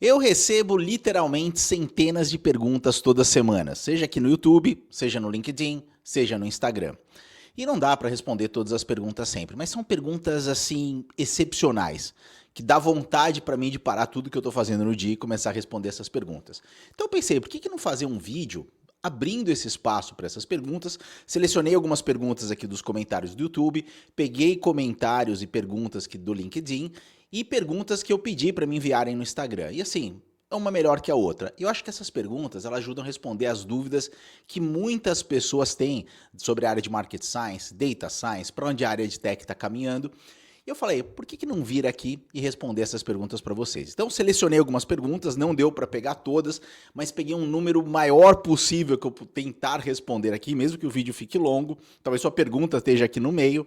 Eu recebo literalmente centenas de perguntas toda semana, seja aqui no YouTube, seja no LinkedIn, seja no Instagram. E não dá para responder todas as perguntas sempre, mas são perguntas assim excepcionais, que dá vontade para mim de parar tudo que eu estou fazendo no dia e começar a responder essas perguntas. Então eu pensei, por que não fazer um vídeo abrindo esse espaço para essas perguntas? Selecionei algumas perguntas aqui dos comentários do YouTube, peguei comentários e perguntas aqui do LinkedIn e perguntas que eu pedi para me enviarem no Instagram. E assim, uma melhor que a outra. Eu acho que essas perguntas elas ajudam a responder as dúvidas que muitas pessoas têm sobre a área de Market Science, Data Science, para onde a área de Tech está caminhando. E eu falei, por que não vir aqui e responder essas perguntas para vocês? Então selecionei algumas perguntas, não deu para pegar todas, mas peguei um número maior possível que eu tentar responder aqui, mesmo que o vídeo fique longo, talvez sua pergunta esteja aqui no meio,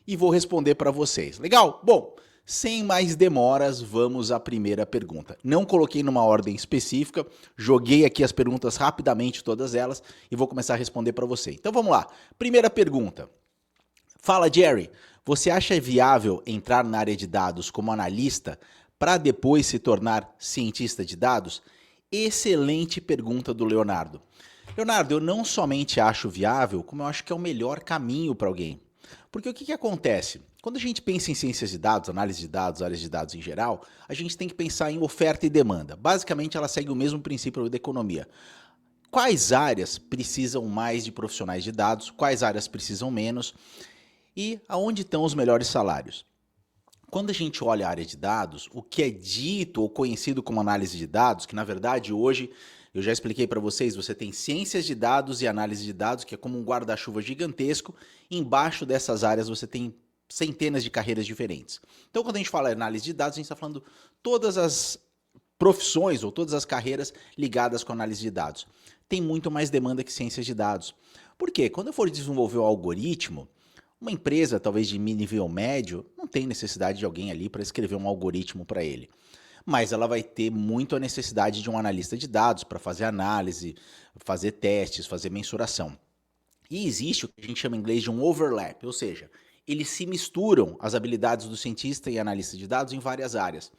e vou responder para vocês. Legal? Bom, sem mais demoras, vamos à primeira pergunta. Não coloquei numa ordem específica, joguei aqui as perguntas rapidamente, todas elas, e vou começar a responder para você. Então vamos lá. Primeira pergunta. Fala, Jerry. Você acha viável entrar na área de dados como analista para depois se tornar cientista de dados? Excelente pergunta do Leonardo. Leonardo, eu não somente acho viável, como eu acho que é o melhor caminho para alguém. Porque o que acontece? Quando a gente pensa em ciências de dados, análise de dados, áreas de dados em geral, a gente tem que pensar em oferta e demanda. Basicamente, ela segue o mesmo princípio da economia. Quais áreas precisam mais de profissionais de dados? Quais áreas precisam menos? E aonde estão os melhores salários? Quando a gente olha a área de dados, o que é dito ou conhecido como análise de dados, que na verdade hoje, eu já expliquei para vocês, você tem ciências de dados e análise de dados, que é como um guarda-chuva gigantesco, e embaixo dessas áreas você tem centenas de carreiras diferentes. Então quando a gente fala em análise de dados, a gente está falando todas as profissões ou todas as carreiras ligadas com análise de dados. Tem muito mais demanda que ciências de dados. Por quê? Quando eu for desenvolver um algoritmo, uma empresa, talvez de nível médio, não tem necessidade de alguém ali para escrever um algoritmo para ele. Mas ela vai ter muito a necessidade de um analista de dados para fazer análise, fazer testes, fazer mensuração. E existe o que a gente chama em inglês de um overlap, ou seja, eles se misturam as habilidades do cientista e analista de dados em várias áreas.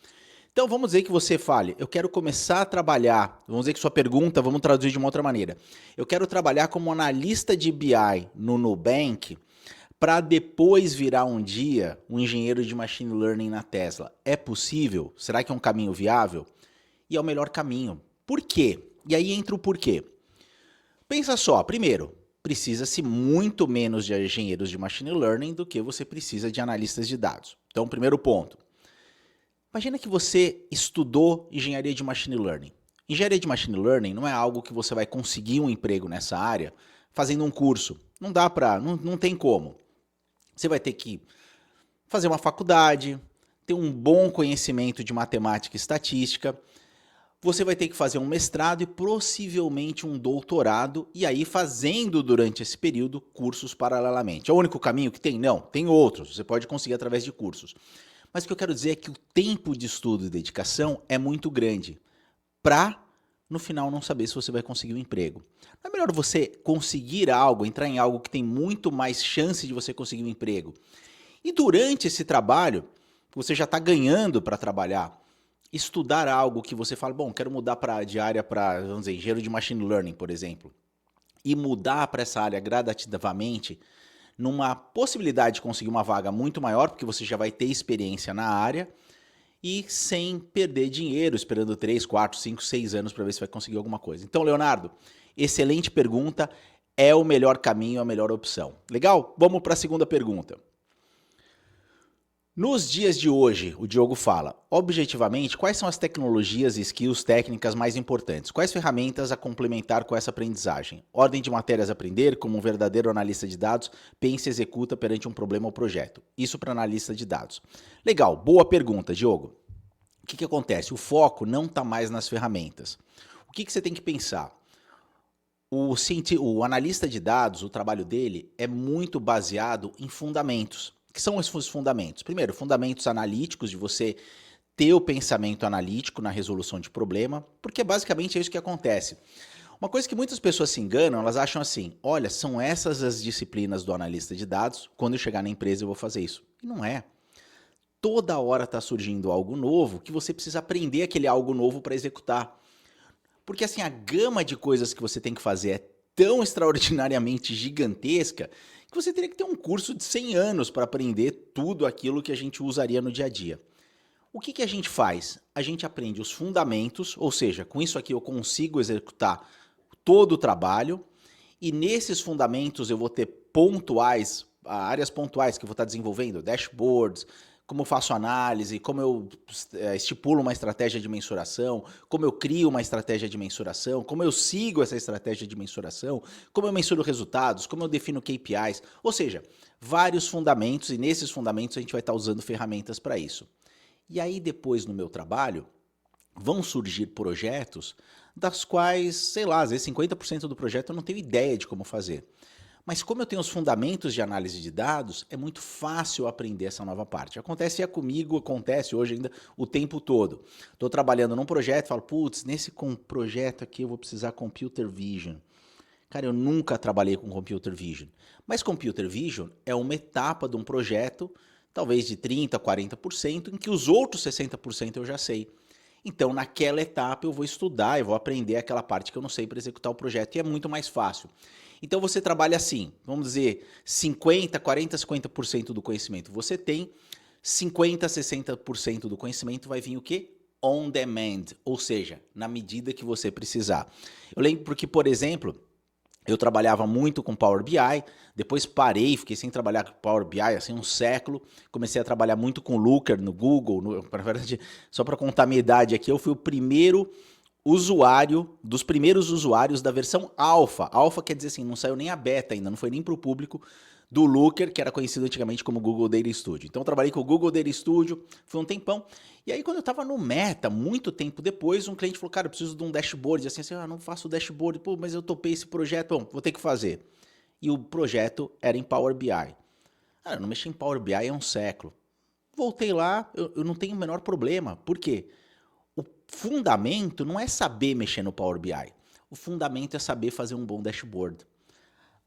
Então vamos dizer que você fale, eu quero começar a trabalhar, vamos dizer que sua pergunta, vamos traduzir de uma outra maneira. Eu quero trabalhar como analista de BI no Nubank, para depois virar um dia um engenheiro de machine learning na Tesla. É possível? Será que é um caminho viável? E é o melhor caminho. Por quê? E aí entra o porquê. Pensa só, primeiro, precisa-se muito menos de engenheiros de machine learning do que você precisa de analistas de dados. Então, primeiro ponto. Imagina que você estudou engenharia de machine learning. Engenharia de machine learning não é algo que você vai conseguir um emprego nessa área fazendo um curso. Não dá para, não tem como. Você vai ter que fazer uma faculdade, ter um bom conhecimento de matemática e estatística, você vai ter que fazer um mestrado e possivelmente um doutorado, e aí fazendo durante esse período cursos paralelamente. É o único caminho que tem? Não, tem outros, você pode conseguir através de cursos. Mas o que eu quero dizer é que o tempo de estudo e dedicação é muito grande para, no final, não saber se você vai conseguir um emprego. Não é melhor você conseguir algo, entrar em algo que tem muito mais chance de você conseguir um emprego? E durante esse trabalho, você já está ganhando para trabalhar, estudar algo que você fala, bom, quero mudar de área para, vamos dizer, engenheiro de machine learning, por exemplo, e mudar para essa área gradativamente, numa possibilidade de conseguir uma vaga muito maior, porque você já vai ter experiência na área, e sem perder dinheiro, esperando 3, 4, 5, 6 anos para ver se vai conseguir alguma coisa. Então, Leonardo, excelente pergunta, é o melhor caminho, a melhor opção. Legal? Vamos para a segunda pergunta. Nos dias de hoje, o Diogo fala, objetivamente, quais são as tecnologias e skills técnicas mais importantes? Quais ferramentas a complementar com essa aprendizagem? Ordem de matérias a aprender, como um verdadeiro analista de dados, pensa e executa perante um problema ou projeto. Isso para analista de dados. Legal, boa pergunta, Diogo. O que acontece? O foco não está mais nas ferramentas. O que você tem que pensar? O analista de dados, o trabalho dele é muito baseado em fundamentos. O que são esses fundamentos? Primeiro, fundamentos analíticos, de você ter o pensamento analítico na resolução de problema, porque basicamente é isso que acontece. Uma coisa que muitas pessoas se enganam, elas acham assim, olha, são essas as disciplinas do analista de dados, quando eu chegar na empresa eu vou fazer isso. E não é. toda hora está surgindo algo novo que você precisa aprender aquele algo novo para executar. Porque assim, a gama de coisas que você tem que fazer é tão extraordinariamente gigantesca que você teria que ter um curso de 100 anos para aprender tudo aquilo que a gente usaria no dia a dia. O que a gente faz? A gente aprende os fundamentos, ou seja, com isso aqui eu consigo executar todo o trabalho, e nesses fundamentos eu vou ter pontuais, áreas pontuais que eu vou estar desenvolvendo, dashboards, como eu faço análise, como eu estipulo uma estratégia de mensuração, como eu crio uma estratégia de mensuração, como eu sigo essa estratégia de mensuração, como eu mensuro resultados, como eu defino KPIs, ou seja, vários fundamentos, e nesses fundamentos a gente vai estar usando ferramentas para isso. E aí depois no meu trabalho vão surgir projetos das quais, sei lá, às vezes 50% do projeto eu não tenho ideia de como fazer. Mas como eu tenho os fundamentos de análise de dados, é muito fácil aprender essa nova parte. Acontece comigo, acontece hoje ainda o tempo todo. Estou trabalhando num projeto, falo, putz, nesse projeto aqui eu vou precisar Computer Vision. Cara, eu nunca trabalhei com Computer Vision. Mas Computer Vision é uma etapa de um projeto, talvez de 30%, 40%, em que os outros 60% eu já sei. Então, naquela etapa eu vou estudar, eu vou aprender aquela parte que eu não sei para executar o projeto e é muito mais fácil. Então você trabalha assim, vamos dizer, 50%, 40%, 50% do conhecimento você tem, 50%, 60% do conhecimento vai vir o quê? On demand, ou seja, na medida que você precisar. Eu lembro porque, por exemplo, eu trabalhava muito com Power BI, depois parei, fiquei sem trabalhar com Power BI assim um século, comecei a trabalhar muito com Looker no Google, na verdade, só para contar a minha idade aqui, eu fui o primeiro usuário, dos primeiros usuários da versão alfa. Alfa quer dizer assim, não saiu nem a beta ainda, não foi nem para o público, do Looker, que era conhecido antigamente como Google Data Studio. Então eu trabalhei com o Google Data Studio, foi um tempão. E aí quando eu estava no Meta, muito tempo depois, um cliente falou, cara, eu preciso de um dashboard. Assim, não faço dashboard, pô, mas eu topei esse projeto, bom, vou ter que fazer. E o projeto era em Power BI. Cara, eu não mexi em Power BI há um século. Voltei lá, eu não tenho o menor problema. Por quê? O fundamento não é saber mexer no Power BI. O fundamento é saber fazer um bom dashboard.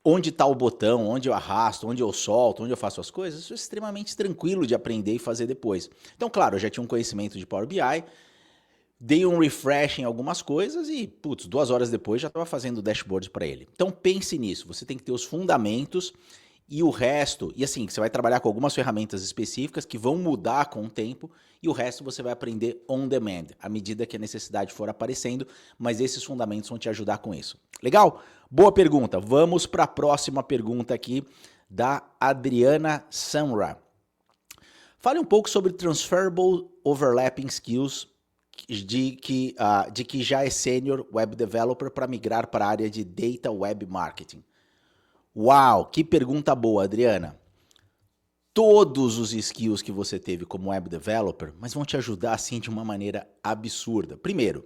Onde está o botão, onde eu arrasto, onde eu solto, onde eu faço as coisas, isso é extremamente tranquilo de aprender e fazer depois. Então, claro, eu já tinha um conhecimento de Power BI, dei um refresh em algumas coisas e, 2 horas depois já estava fazendo dashboard para ele. Então, pense nisso, você tem que ter os fundamentos e o resto, e assim, você vai trabalhar com algumas ferramentas específicas que vão mudar com o tempo e o resto você vai aprender on demand, à medida que a necessidade for aparecendo, mas esses fundamentos vão te ajudar com isso. Legal? Boa pergunta. Vamos para a próxima pergunta aqui da Adriana Samra. Fale um pouco sobre Transferable Overlapping Skills de que já é Senior Web Developer para migrar para a área de Data Web Marketing. Uau, que pergunta boa, Adriana. Todos os skills que você teve como web developer, mas vão te ajudar assim de uma maneira absurda. Primeiro,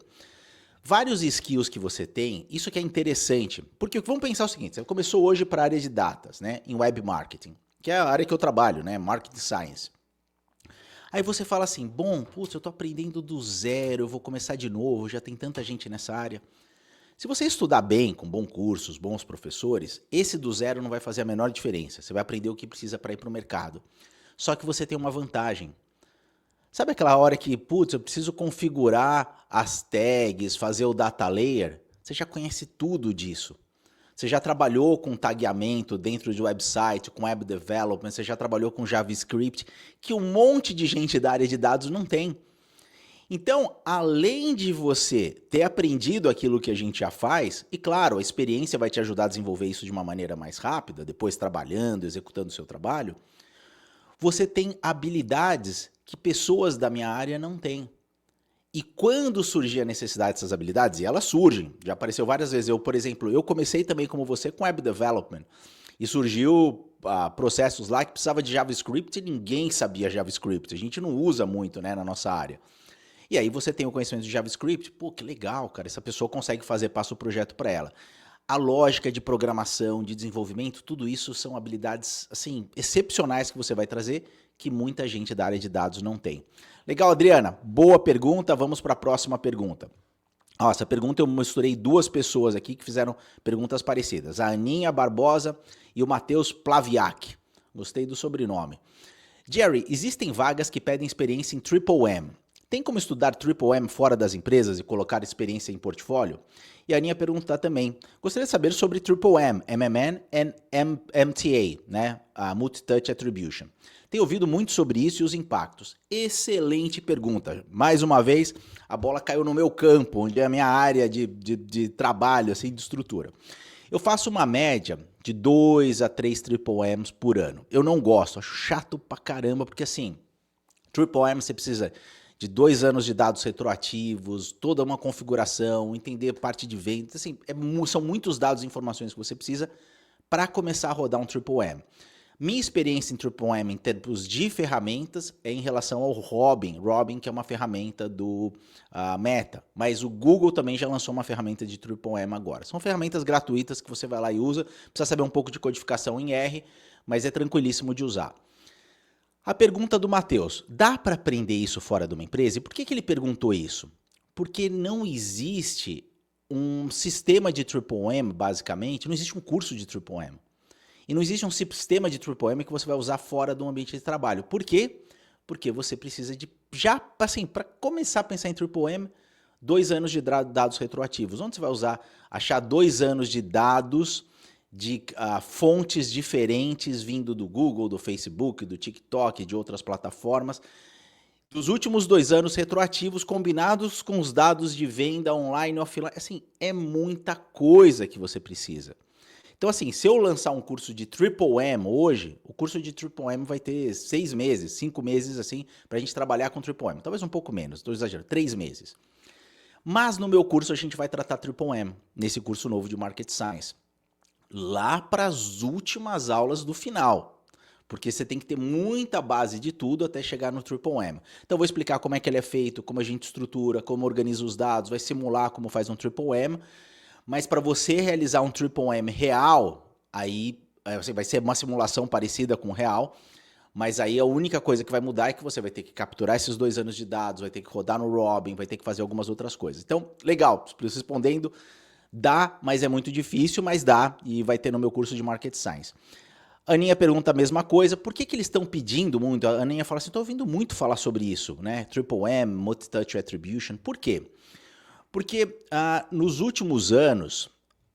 vários skills que você tem, isso que é interessante, porque vamos pensar o seguinte, você começou hoje para a área de datas, né, em web marketing, que é a área que eu trabalho, né, marketing science. Aí você fala assim, bom, putz, eu tô aprendendo do zero, eu vou começar de novo, já tem tanta gente nessa área. Se você estudar bem, com bons cursos, bons professores, esse do zero não vai fazer a menor diferença. Você vai aprender o que precisa para ir para o mercado. Só que você tem uma vantagem. Sabe aquela hora que, eu preciso configurar as tags, fazer o data layer? Você já conhece tudo disso. Você já trabalhou com tagueamento dentro de website, com web development, você já trabalhou com JavaScript, que um monte de gente da área de dados não tem. Então, além de você ter aprendido aquilo que a gente já faz, e claro, a experiência vai te ajudar a desenvolver isso de uma maneira mais rápida, depois trabalhando, executando o seu trabalho, você tem habilidades que pessoas da minha área não têm. E quando surgir a necessidade dessas habilidades, e elas surgem, já apareceu várias vezes, por exemplo, eu comecei também como você com Web Development, e surgiu processos lá que precisava de JavaScript e ninguém sabia JavaScript, a gente não usa muito, né, na nossa área. E aí você tem o conhecimento de JavaScript, pô, que legal, cara, essa pessoa consegue fazer, passa o projeto para ela. A lógica de programação, de desenvolvimento, tudo isso são habilidades, assim, excepcionais que você vai trazer, que muita gente da área de dados não tem. Legal, Adriana, boa pergunta, vamos para a próxima pergunta. Essa pergunta eu misturei duas pessoas aqui que fizeram perguntas parecidas, a Aninha Barbosa e o Matheus Plaviak. Gostei do sobrenome. Jerry, existem vagas que pedem experiência em Triple M. Tem como estudar Triple M fora das empresas e colocar experiência em portfólio? E a Aninha pergunta também, gostaria de saber sobre Triple M, MMN e MTA, né? A Multi-Touch Attribution. Tenho ouvido muito sobre isso e os impactos. Excelente pergunta. Mais uma vez, a bola caiu no meu campo, onde é a minha área de trabalho, assim, de estrutura. Eu faço uma média de 2 a 3 Triple M's por ano. Eu não gosto, acho chato pra caramba, porque assim, Triple M você precisa de 2 anos de dados retroativos, toda uma configuração, entender parte de venda, assim, são muitos dados e informações que você precisa para começar a rodar um Triple M. Minha experiência em Triple M em termos de ferramentas é em relação ao Robin, que é uma ferramenta do Meta, mas o Google também já lançou uma ferramenta de Triple M agora. São ferramentas gratuitas que você vai lá e usa, precisa saber um pouco de codificação em R, mas é tranquilíssimo de usar. A pergunta do Matheus, dá para aprender isso fora de uma empresa? E por que ele perguntou isso? Porque não existe um sistema de Triple M, basicamente, não existe um curso de Triple M. E não existe um sistema de Triple M que você vai usar fora do ambiente de trabalho. Por quê? Porque você precisa de, já assim, para começar a pensar em Triple M, 2 anos de dados retroativos. Onde você vai achar 2 anos de dados de fontes diferentes vindo do Google, do Facebook, do TikTok, de outras plataformas, dos últimos 2 anos retroativos combinados com os dados de venda online e offline. Assim, é muita coisa que você precisa. Então, assim, se eu lançar um curso de Triple M hoje, o curso de Triple M vai ter 6 meses, 5 meses, assim, pra gente trabalhar com Triple M. Talvez um pouco menos, estou exagerando, 3 meses. Mas no meu curso a gente vai tratar Triple M, nesse curso novo de Market Science. Lá para as últimas aulas do final. Porque você tem que ter muita base de tudo até chegar no Triple M. Então, eu vou explicar como é que ele é feito, como a gente estrutura, como organiza os dados, vai simular como faz um Triple M. Mas para você realizar um Triple M real, aí vai ser uma simulação parecida com o real, mas aí a única coisa que vai mudar é que você vai ter que capturar esses 2 anos de dados, vai ter que rodar no Robin, vai ter que fazer algumas outras coisas. Então, legal, respondendo, dá, mas é muito difícil, mas dá, e vai ter no meu curso de Market Science. A Aninha pergunta a mesma coisa, por que eles estão pedindo muito? A Aninha fala assim, estou ouvindo muito falar sobre isso, né? Triple M, Multi-Touch Attribution, por quê? Porque nos últimos anos,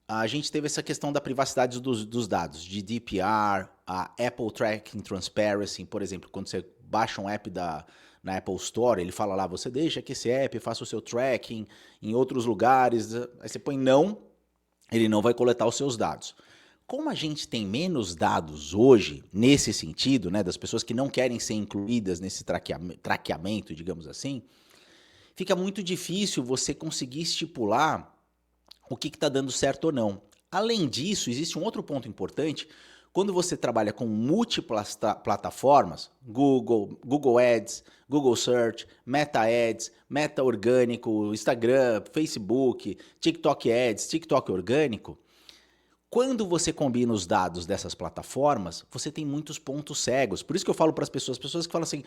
a gente teve essa questão da privacidade dos dados, de DPR, a Apple Tracking Transparency, por exemplo, quando você baixa um app na Apple Store, ele fala lá, você deixa que esse app faça o seu tracking em outros lugares, aí você põe não, ele não vai coletar os seus dados. Como a gente tem menos dados hoje, nesse sentido, né, das pessoas que não querem ser incluídas nesse traqueamento, digamos assim, fica muito difícil você conseguir estipular o que está dando certo ou não. Além disso, existe um outro ponto importante. Quando você trabalha com múltiplas plataformas, Google Ads, Google Search, Meta Ads, Meta Orgânico, Instagram, Facebook, TikTok Ads, TikTok Orgânico, quando você combina os dados dessas plataformas, você tem muitos pontos cegos. Por isso que eu falo para as pessoas que falam assim,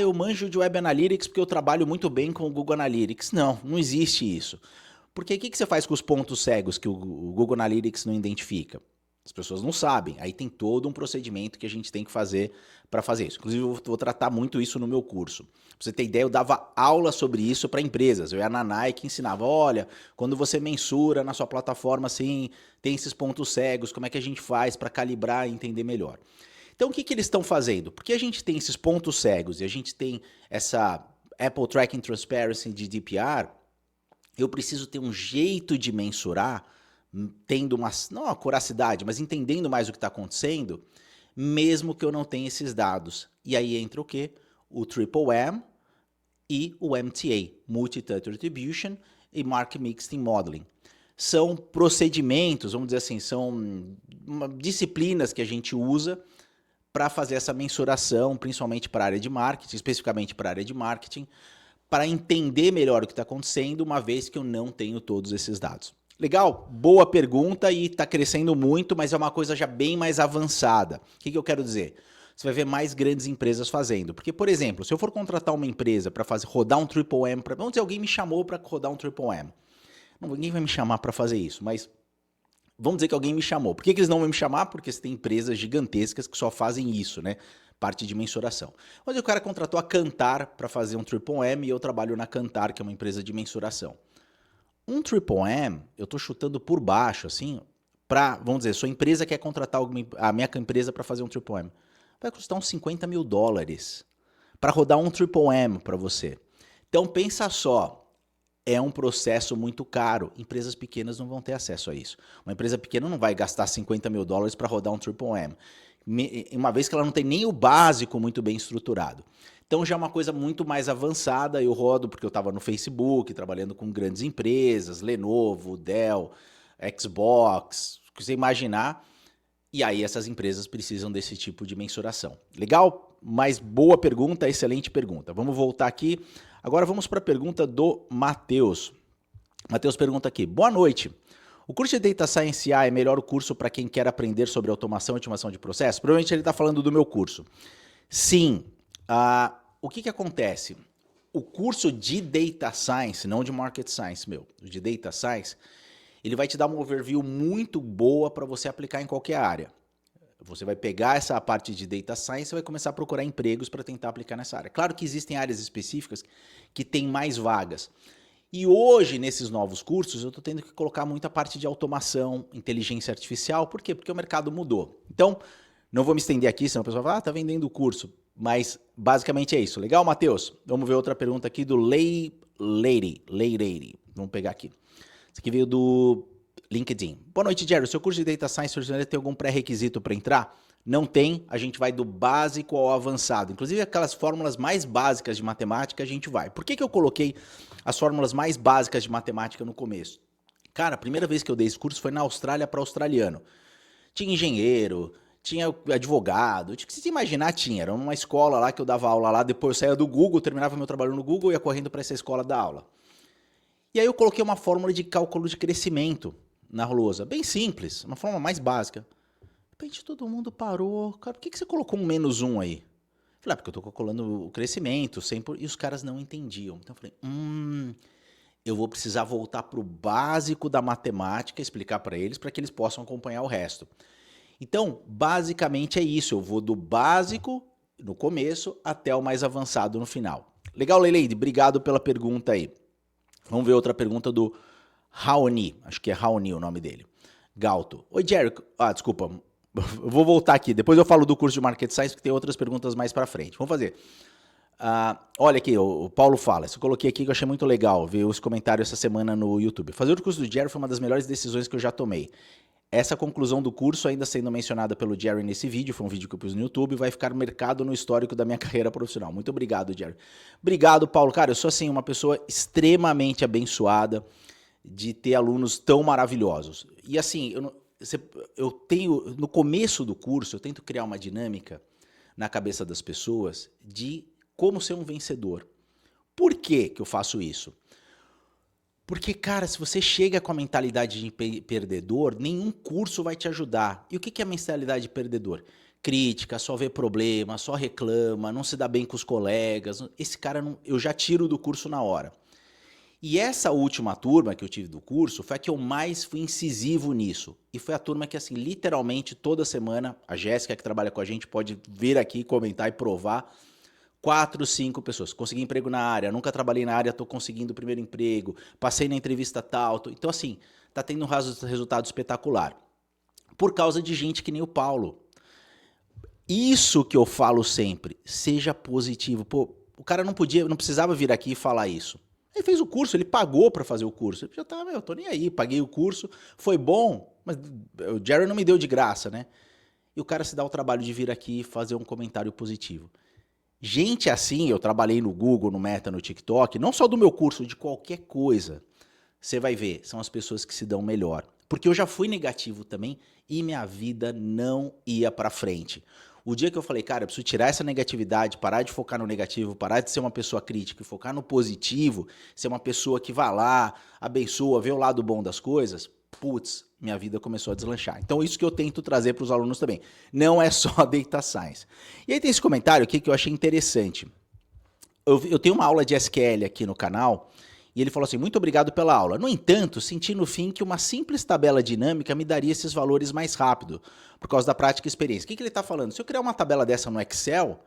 eu manjo de Web Analytics porque eu trabalho muito bem com o Google Analytics. Não, não existe isso. Porque o que você faz com os pontos cegos que o Google Analytics não identifica? As pessoas não sabem. Aí tem todo um procedimento que a gente tem que fazer para fazer isso. Inclusive, eu vou tratar muito isso no meu curso. Pra você ter ideia, eu dava aula sobre isso para empresas. Eu ia na Nike e ensinava, olha, quando você mensura na sua plataforma, assim, tem esses pontos cegos, como é que a gente faz para calibrar e entender melhor? Então, o que eles estão fazendo? Porque a gente tem esses pontos cegos e a gente tem essa Apple Tracking Transparency de DPR, eu preciso ter um jeito de mensurar, tendo não uma coracidade, mas entendendo mais o que está acontecendo, mesmo que eu não tenha esses dados. E aí entra o quê? O Triple M e o MTA, Multi-Touch Attribution e Market Mixing Modeling. São procedimentos, vamos dizer assim, são disciplinas que a gente usa para fazer essa mensuração, principalmente para a área de marketing, especificamente para a área de marketing, para entender melhor o que está acontecendo, uma vez que eu não tenho todos esses dados. Legal? Boa pergunta e está crescendo muito, mas é uma coisa já bem mais avançada. O que eu quero dizer? Você vai ver mais grandes empresas fazendo. Porque, por exemplo, se eu for contratar uma empresa para rodar um Triple M, vamos dizer, alguém me chamou para rodar um Triple M. Ninguém vai me chamar para fazer isso, mas vamos dizer que alguém me chamou. Por que eles não vão me chamar? Porque você tem empresas gigantescas que só fazem isso, né? parte de mensuração. Mas o cara contratou a Kantar para fazer um Triple M e eu trabalho na Kantar, que é uma empresa de mensuração. Um Triple M, eu estou chutando por baixo, assim, vamos dizer, sua empresa quer contratar a minha empresa para fazer um Triple M. Vai custar uns $50 mil para rodar um Triple M para você. Então pensa só, é um processo muito caro. Empresas pequenas não vão ter acesso a isso. Uma empresa pequena não vai gastar $50 mil para rodar um Triple M, uma vez que ela não tem nem o básico muito bem estruturado. Então já é uma coisa muito mais avançada, eu rodo porque eu estava no Facebook, trabalhando com grandes empresas, Lenovo, Dell, Xbox, o que você imaginar, e aí essas empresas precisam desse tipo de mensuração. Legal? Mas boa pergunta, excelente pergunta. Vamos voltar aqui. Agora vamos para a pergunta do Matheus. Matheus pergunta aqui, boa noite. O curso de Data Science AI é melhor o curso para quem quer aprender sobre automação e otimização de processos? Provavelmente ele está falando do meu curso. Sim. O que acontece? O curso de Data Science, não de Market Science, de Data Science, ele vai te dar uma overview muito boa para você aplicar em qualquer área. Você vai pegar essa parte de Data Science e vai começar a procurar empregos para tentar aplicar nessa área. Claro que existem áreas específicas que têm mais vagas. E hoje, nesses novos cursos, eu estou tendo que colocar muita parte de automação, inteligência artificial. Por quê? Porque o mercado mudou. Então, não vou me estender aqui, senão o pessoal vai tá vendendo o curso. Mas, basicamente é isso. Legal, Matheus? Vamos ver outra pergunta aqui do Lady. Vamos pegar aqui. Isso aqui veio do LinkedIn. Boa noite, Jerry. O seu curso de Data Science tem algum pré-requisito para entrar? Não tem. A gente vai do básico ao avançado. Inclusive, aquelas fórmulas mais básicas de matemática, a gente vai. Por que eu coloquei as fórmulas mais básicas de matemática no começo? Cara, a primeira vez que eu dei esse curso foi na Austrália para australiano. Tinha engenheiro, tinha advogado, o que você imaginar tinha. Era uma escola lá que eu dava aula lá, depois eu saía do Google, terminava meu trabalho no Google e ia correndo para essa escola dar aula. E aí eu coloquei uma fórmula de cálculo de crescimento na lousa, bem simples, uma fórmula mais básica. De repente todo mundo parou, cara, por que você colocou um -1 aí? Eu falei, porque eu estou calculando o crescimento, e os caras não entendiam. Então eu falei, eu vou precisar voltar para o básico da matemática, explicar para eles, para que eles possam acompanhar o resto. Então, basicamente é isso, eu vou do básico no começo até o mais avançado no final. Legal, Leileide? Obrigado pela pergunta aí. Vamos ver outra pergunta do Raoni, acho que é Raoni o nome dele. Galto. Oi, Jerry. Desculpa, eu vou voltar aqui, depois eu falo do curso de Market Science, que tem outras perguntas mais para frente. Vamos fazer. Olha aqui, o Paulo fala, isso eu coloquei aqui que eu achei muito legal, ver os comentários essa semana no YouTube. Fazer o curso do Jerry foi uma das melhores decisões que eu já tomei. Essa conclusão do curso, ainda sendo mencionada pelo Jerry nesse vídeo, foi um vídeo que eu pus no YouTube, vai ficar marcado no histórico da minha carreira profissional. Muito obrigado, Jerry. Obrigado, Paulo. Cara, eu sou assim, uma pessoa extremamente abençoada de ter alunos tão maravilhosos. E assim, eu tenho, no começo do curso, eu tento criar uma dinâmica na cabeça das pessoas de como ser um vencedor. Por que eu faço isso? Porque, cara, se você chega com a mentalidade de perdedor, nenhum curso vai te ajudar. E o que é a mentalidade de perdedor? Crítica, só vê problema, só reclama, não se dá bem com os colegas. Esse cara, eu já tiro do curso na hora. E essa última turma que eu tive do curso foi a que eu mais fui incisivo nisso. E foi a turma que, assim, literalmente toda semana, a Jéssica que trabalha com a gente pode vir aqui comentar e provar, 4, 5 pessoas. Consegui emprego na área, nunca trabalhei na área, estou conseguindo o primeiro emprego, passei na entrevista tal. Então, assim, tá tendo um resultado espetacular. Por causa de gente que nem o Paulo. Isso que eu falo sempre, seja positivo. Pô, o cara não precisava vir aqui e falar isso. Ele fez o curso, ele pagou para fazer o curso. Ele já tava, eu tô nem aí, paguei o curso, foi bom, mas o Jerry não me deu de graça, né? E o cara se dá o trabalho de vir aqui e fazer um comentário positivo. Gente assim, eu trabalhei no Google, no Meta, no TikTok, não só do meu curso, de qualquer coisa. Você vai ver, são as pessoas que se dão melhor. Porque eu já fui negativo também e minha vida não ia pra frente. O dia que eu falei, cara, eu preciso tirar essa negatividade, parar de focar no negativo, parar de ser uma pessoa crítica e focar no positivo, ser uma pessoa que vai lá, abençoa, vê o lado bom das coisas, putz, minha vida começou a deslanchar. Então, isso que eu tento trazer para os alunos também. Não é só Data Science. E aí tem esse comentário aqui que eu achei interessante. Eu tenho uma aula de SQL aqui no canal E ele falou assim, muito obrigado pela aula. No entanto, senti no fim que uma simples tabela dinâmica me daria esses valores mais rápido, por causa da prática e experiência. O que ele está falando? Se eu criar uma tabela dessa no Excel,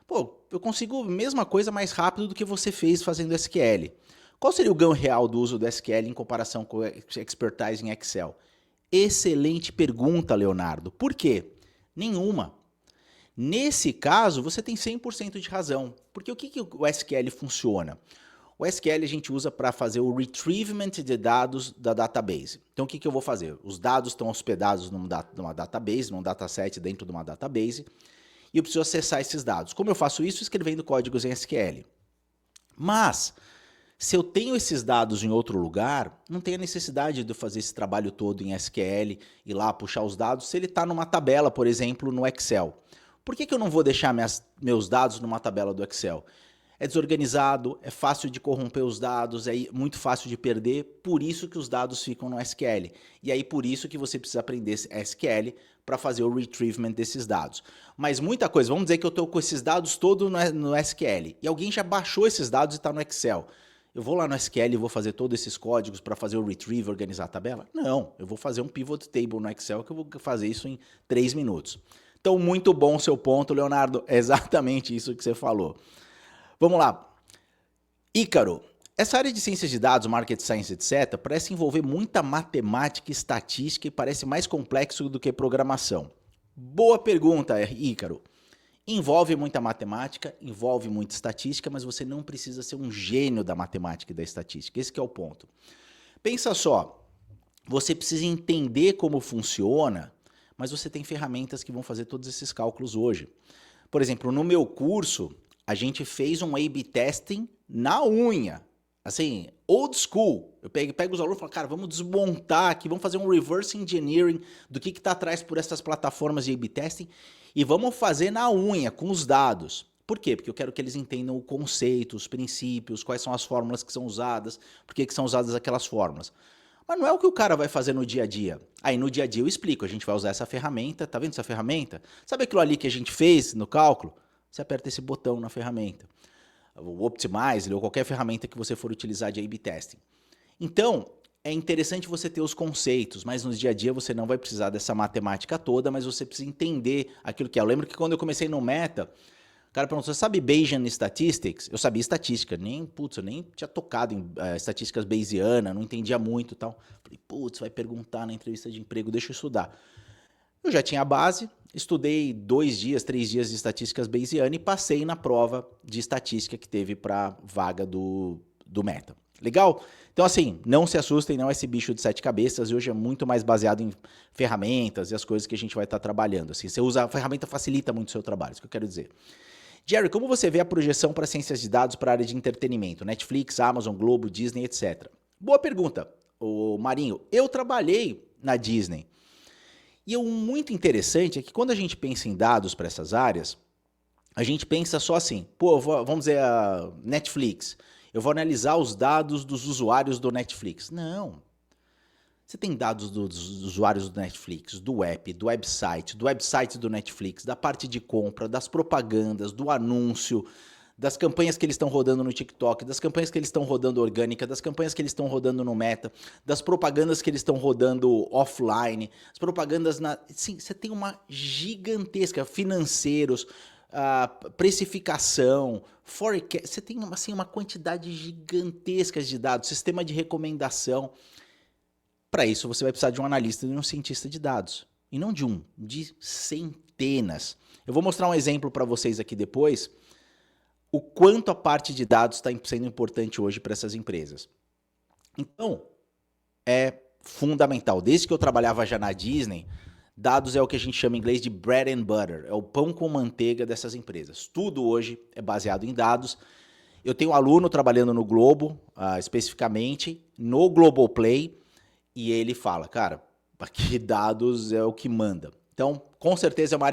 pô, eu consigo a mesma coisa mais rápido do que você fez fazendo SQL. Qual seria o ganho real do uso do SQL em comparação com o expertise em Excel? Excelente pergunta, Leonardo. Por quê? Nenhuma. Nesse caso, você tem 100% de razão. Porque o que o SQL funciona? O SQL a gente usa para fazer o retrievement de dados da database. Então, o que eu vou fazer? Os dados estão hospedados numa database, num dataset dentro de uma database, e eu preciso acessar esses dados. Como eu faço isso? Escrevendo códigos em SQL. Mas, se eu tenho esses dados em outro lugar, não tem a necessidade de eu fazer esse trabalho todo em SQL, ir lá puxar os dados, se ele está numa tabela, por exemplo, no Excel. Por que eu não vou deixar meus dados numa tabela do Excel? É desorganizado, é fácil de corromper os dados, é muito fácil de perder, por isso que os dados ficam no SQL. E aí por isso que você precisa aprender SQL para fazer o retrievement desses dados. Mas muita coisa, vamos dizer que eu estou com esses dados todos no SQL, e alguém já baixou esses dados e está no Excel. Eu vou lá no SQL e vou fazer todos esses códigos para fazer o retrieve, organizar a tabela? Não, eu vou fazer um pivot table no Excel que eu vou fazer isso em 3 minutos. Então, muito bom o seu ponto, Leonardo, é exatamente isso que você falou. Vamos lá. Ícaro, essa área de ciências de dados, market science, etc., parece envolver muita matemática e estatística e parece mais complexo do que programação. Boa pergunta, Ícaro. Envolve muita matemática, envolve muita estatística, mas você não precisa ser um gênio da matemática e da estatística. Esse que é o ponto. Pensa só, você precisa entender como funciona, mas você tem ferramentas que vão fazer todos esses cálculos hoje. Por exemplo, no meu curso, a gente fez um A/B testing na unha. Assim, old school. Eu pego os alunos e falo, cara, vamos desmontar aqui, vamos fazer um reverse engineering do que está atrás por essas plataformas de A/B testing e vamos fazer na unha, com os dados. Por quê? Porque eu quero que eles entendam o conceito, os princípios, quais são as fórmulas que são usadas, por que são usadas aquelas fórmulas. Mas não é o que o cara vai fazer no dia a dia. Aí no dia a dia eu explico, a gente vai usar essa ferramenta, tá vendo essa ferramenta? Sabe aquilo ali que a gente fez no cálculo? Você aperta esse botão na ferramenta. O Optimize ou qualquer ferramenta que você for utilizar de A/B testing. Então, é interessante você ter os conceitos, mas no dia a dia você não vai precisar dessa matemática toda, mas você precisa entender aquilo que é. Eu lembro que quando eu comecei no Meta, o cara perguntou, você sabe Bayesian Statistics? Eu sabia estatística, eu nem tinha tocado em estatísticas Bayesianas, não entendia muito e tal. Falei, vai perguntar na entrevista de emprego, deixa eu estudar. Eu já tinha a base, estudei 2 dias, 3 dias de estatísticas Bayesiana e passei na prova de estatística que teve para vaga do Meta. Legal? Então assim, não se assustem, não é esse bicho de 7 cabeças, e hoje é muito mais baseado em ferramentas e as coisas que a gente vai estar trabalhando. Assim, você usa a ferramenta, facilita muito o seu trabalho, isso que eu quero dizer. Jerry, como você vê a projeção para ciências de dados para a área de entretenimento? Netflix, Amazon, Globo, Disney, etc. Boa pergunta, Marinho. Eu trabalhei na Disney. E o muito interessante é que quando a gente pensa em dados para essas áreas, a gente pensa só assim, vamos dizer a Netflix, eu vou analisar os dados dos usuários do Netflix. Não. Você tem dados dos usuários do Netflix, do app, do website do Netflix, da parte de compra, das propagandas, do anúncio, das campanhas que eles estão rodando no TikTok, das campanhas que eles estão rodando orgânica, das campanhas que eles estão rodando no Meta, das propagandas que eles estão rodando offline, as propagandas Sim, você tem uma gigantesca, financeiros, precificação, forecast, você tem assim, uma quantidade gigantesca de dados, sistema de recomendação. Para isso você vai precisar de um analista e de um cientista de dados. E não de centenas. Eu vou mostrar um exemplo para vocês aqui depois, o quanto a parte de dados está sendo importante hoje para essas empresas. Então, é fundamental. Desde que eu trabalhava já na Disney, dados é o que a gente chama em inglês de bread and butter, é o pão com manteiga dessas empresas. Tudo hoje é baseado em dados. Eu tenho um aluno trabalhando no Globo, especificamente, no Globoplay, e ele fala, cara, aqui dados é o que manda. Então, com certeza é uma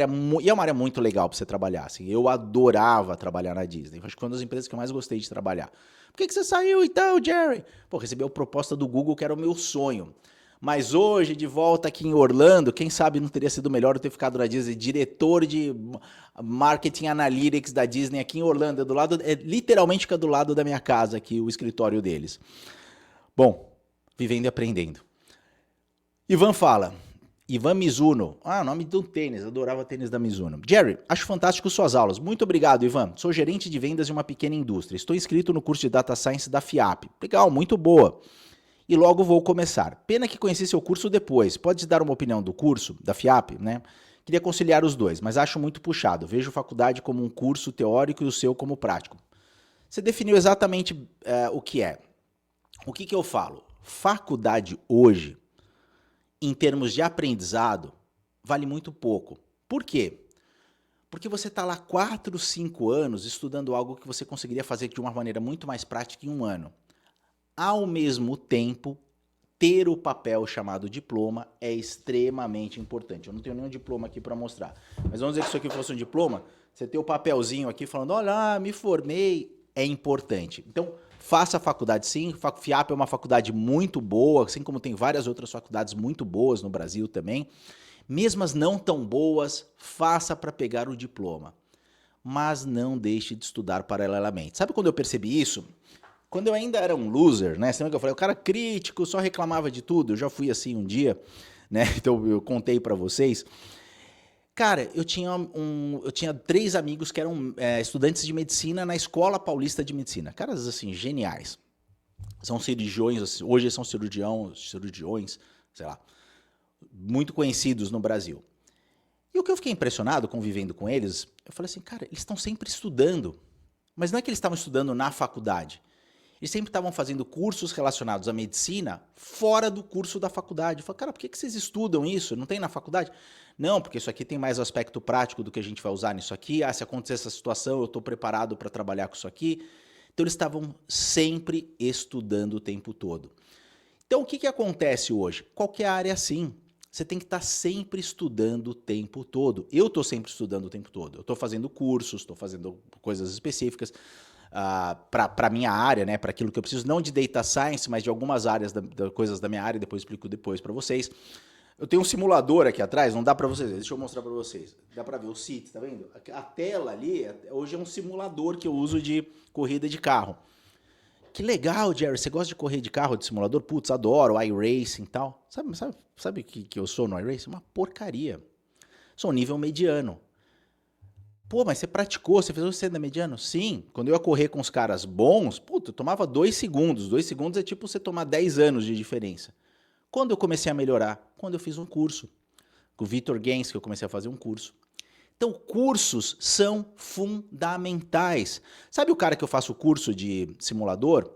área muito legal para você trabalhar. Assim, eu adorava trabalhar na Disney. Acho que foi uma das empresas que eu mais gostei de trabalhar. Por que você saiu então, Jerry? Pô, recebi a proposta do Google, que era o meu sonho. Mas hoje, de volta aqui em Orlando, quem sabe não teria sido melhor eu ter ficado na Disney, diretor de Marketing Analytics da Disney aqui em Orlando, do lado, literalmente fica do lado da minha casa aqui, o escritório deles. Bom, vivendo e aprendendo. Ivan fala, Ivan Mizuno, nome de um tênis, adorava tênis da Mizuno. Jerry, acho fantástico suas aulas. Muito obrigado, Ivan. Sou gerente de vendas de uma pequena indústria. Estou inscrito no curso de Data Science da FIAP. Legal, muito boa. E logo vou começar. Pena que conheci seu curso depois. Pode dar uma opinião do curso, da FIAP, né? Queria conciliar os dois, mas acho muito puxado. Vejo faculdade como um curso teórico e o seu como prático. Você definiu exatamente o que é. O que eu falo? Faculdade hoje, em termos de aprendizado, vale muito pouco. Por quê? Porque você está lá 4, 5 anos estudando algo que você conseguiria fazer de uma maneira muito mais prática em um ano. Ao mesmo tempo, ter o papel chamado diploma é extremamente importante. Eu não tenho nenhum diploma aqui para mostrar, mas vamos dizer que isso aqui fosse um diploma, você ter o papelzinho aqui falando, olha, me formei, é importante. Então, faça a faculdade sim, FIAP é uma faculdade muito boa, assim como tem várias outras faculdades muito boas no Brasil também. Mesmo as não tão boas, faça para pegar o diploma. Mas não deixe de estudar paralelamente. Sabe quando eu percebi isso? Quando eu ainda era um loser, né? Você lembra que eu falei, o cara crítico, só reclamava de tudo. Eu já fui assim um dia, né? Então eu contei para vocês. Cara, eu tinha 3 amigos que eram estudantes de medicina na Escola Paulista de Medicina. Caras, assim, geniais. São cirurgiões, assim, hoje são cirurgiões, sei lá, muito conhecidos no Brasil. E o que eu fiquei impressionado convivendo com eles, eu falei assim, cara, eles estão sempre estudando. Mas não é que eles estavam estudando na faculdade. Eles sempre estavam fazendo cursos relacionados à medicina fora do curso da faculdade. Eu falei, cara, por que vocês estudam isso? Não tem na faculdade? Não, porque isso aqui tem mais aspecto prático do que a gente vai usar nisso aqui. Se acontecer essa situação, eu estou preparado para trabalhar com isso aqui. Então, eles estavam sempre estudando o tempo todo. Então, o que acontece hoje? Qualquer área é assim. Você tem que estar sempre estudando o tempo todo. Eu estou sempre estudando o tempo todo. Eu estou fazendo cursos, estou fazendo coisas específicas. Para a minha área, né, para aquilo que eu preciso, não de data science, mas de algumas áreas, coisas da minha área, depois explico depois para vocês. Eu tenho um simulador aqui atrás, não dá para vocês ver, deixa eu mostrar para vocês. Dá para ver o seat, tá vendo? A tela ali, hoje é um simulador que eu uso de corrida de carro. Que legal, Jerry, você gosta de correr de carro, de simulador? Putz, adoro, iRacing e tal. Sabe o que eu sou no iRacing? Uma porcaria. Sou um nível mediano. Pô, mas você praticou, você fez você da mediano? Sim, quando eu ia correr com os caras bons, puta, eu tomava 2 segundos. 2 segundos é tipo você tomar 10 anos de diferença. Quando eu comecei a melhorar? Quando eu fiz um curso. Com o Vitor Gens, que eu comecei a fazer um curso. Então, cursos são fundamentais. Sabe o cara que eu faço o curso de simulador?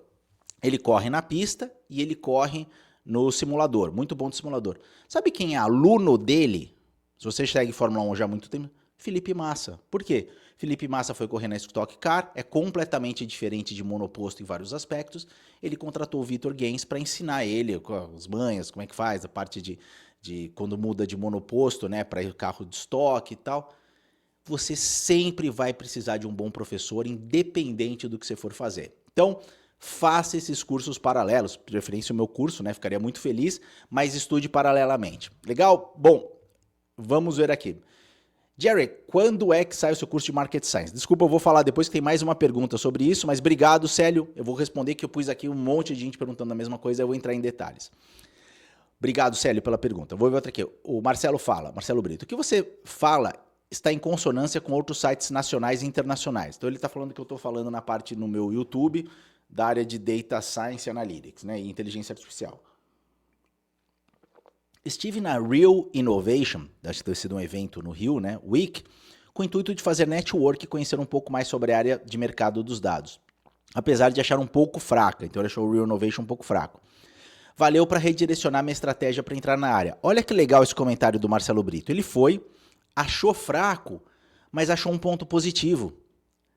Ele corre na pista e ele corre no simulador. Muito bom de simulador. Sabe quem é aluno dele? Se você segue Fórmula 1 já há muito tempo... Felipe Massa. Por quê? Felipe Massa foi correr na Stock Car, é completamente diferente de monoposto em vários aspectos. Ele contratou o Vitor Gens para ensinar ele as manhas, como é que faz, a parte de quando muda de monoposto, né, para carro de estoque e tal. Você sempre vai precisar de um bom professor, independente do que você for fazer. Então, faça esses cursos paralelos, de preferência o meu curso, né, ficaria muito feliz, mas estude paralelamente. Legal? Bom, vamos ver aqui. Jerry, quando é que sai o seu curso de Market Science? Desculpa, eu vou falar depois que tem mais uma pergunta sobre isso, mas obrigado, Célio. Eu vou responder que eu pus aqui um monte de gente perguntando a mesma coisa, eu vou entrar em detalhes. Obrigado, Célio, pela pergunta. Vou ver outra aqui. O Marcelo fala, Marcelo Brito, o que você fala está em consonância com outros sites nacionais e internacionais. Então ele está falando que eu estou falando na parte no meu YouTube da área de Data Science Analytics, né, e Inteligência Artificial. Estive na Real Innovation, acho que deve ser um evento no Rio, né, Week, com o intuito de fazer network e conhecer um pouco mais sobre a área de mercado dos dados. Apesar de achar um pouco fraca, então ele achou o Real Innovation um pouco fraco. Valeu para redirecionar minha estratégia para entrar na área. Olha que legal esse comentário do Marcelo Brito. Ele foi, achou fraco, mas achou um ponto positivo.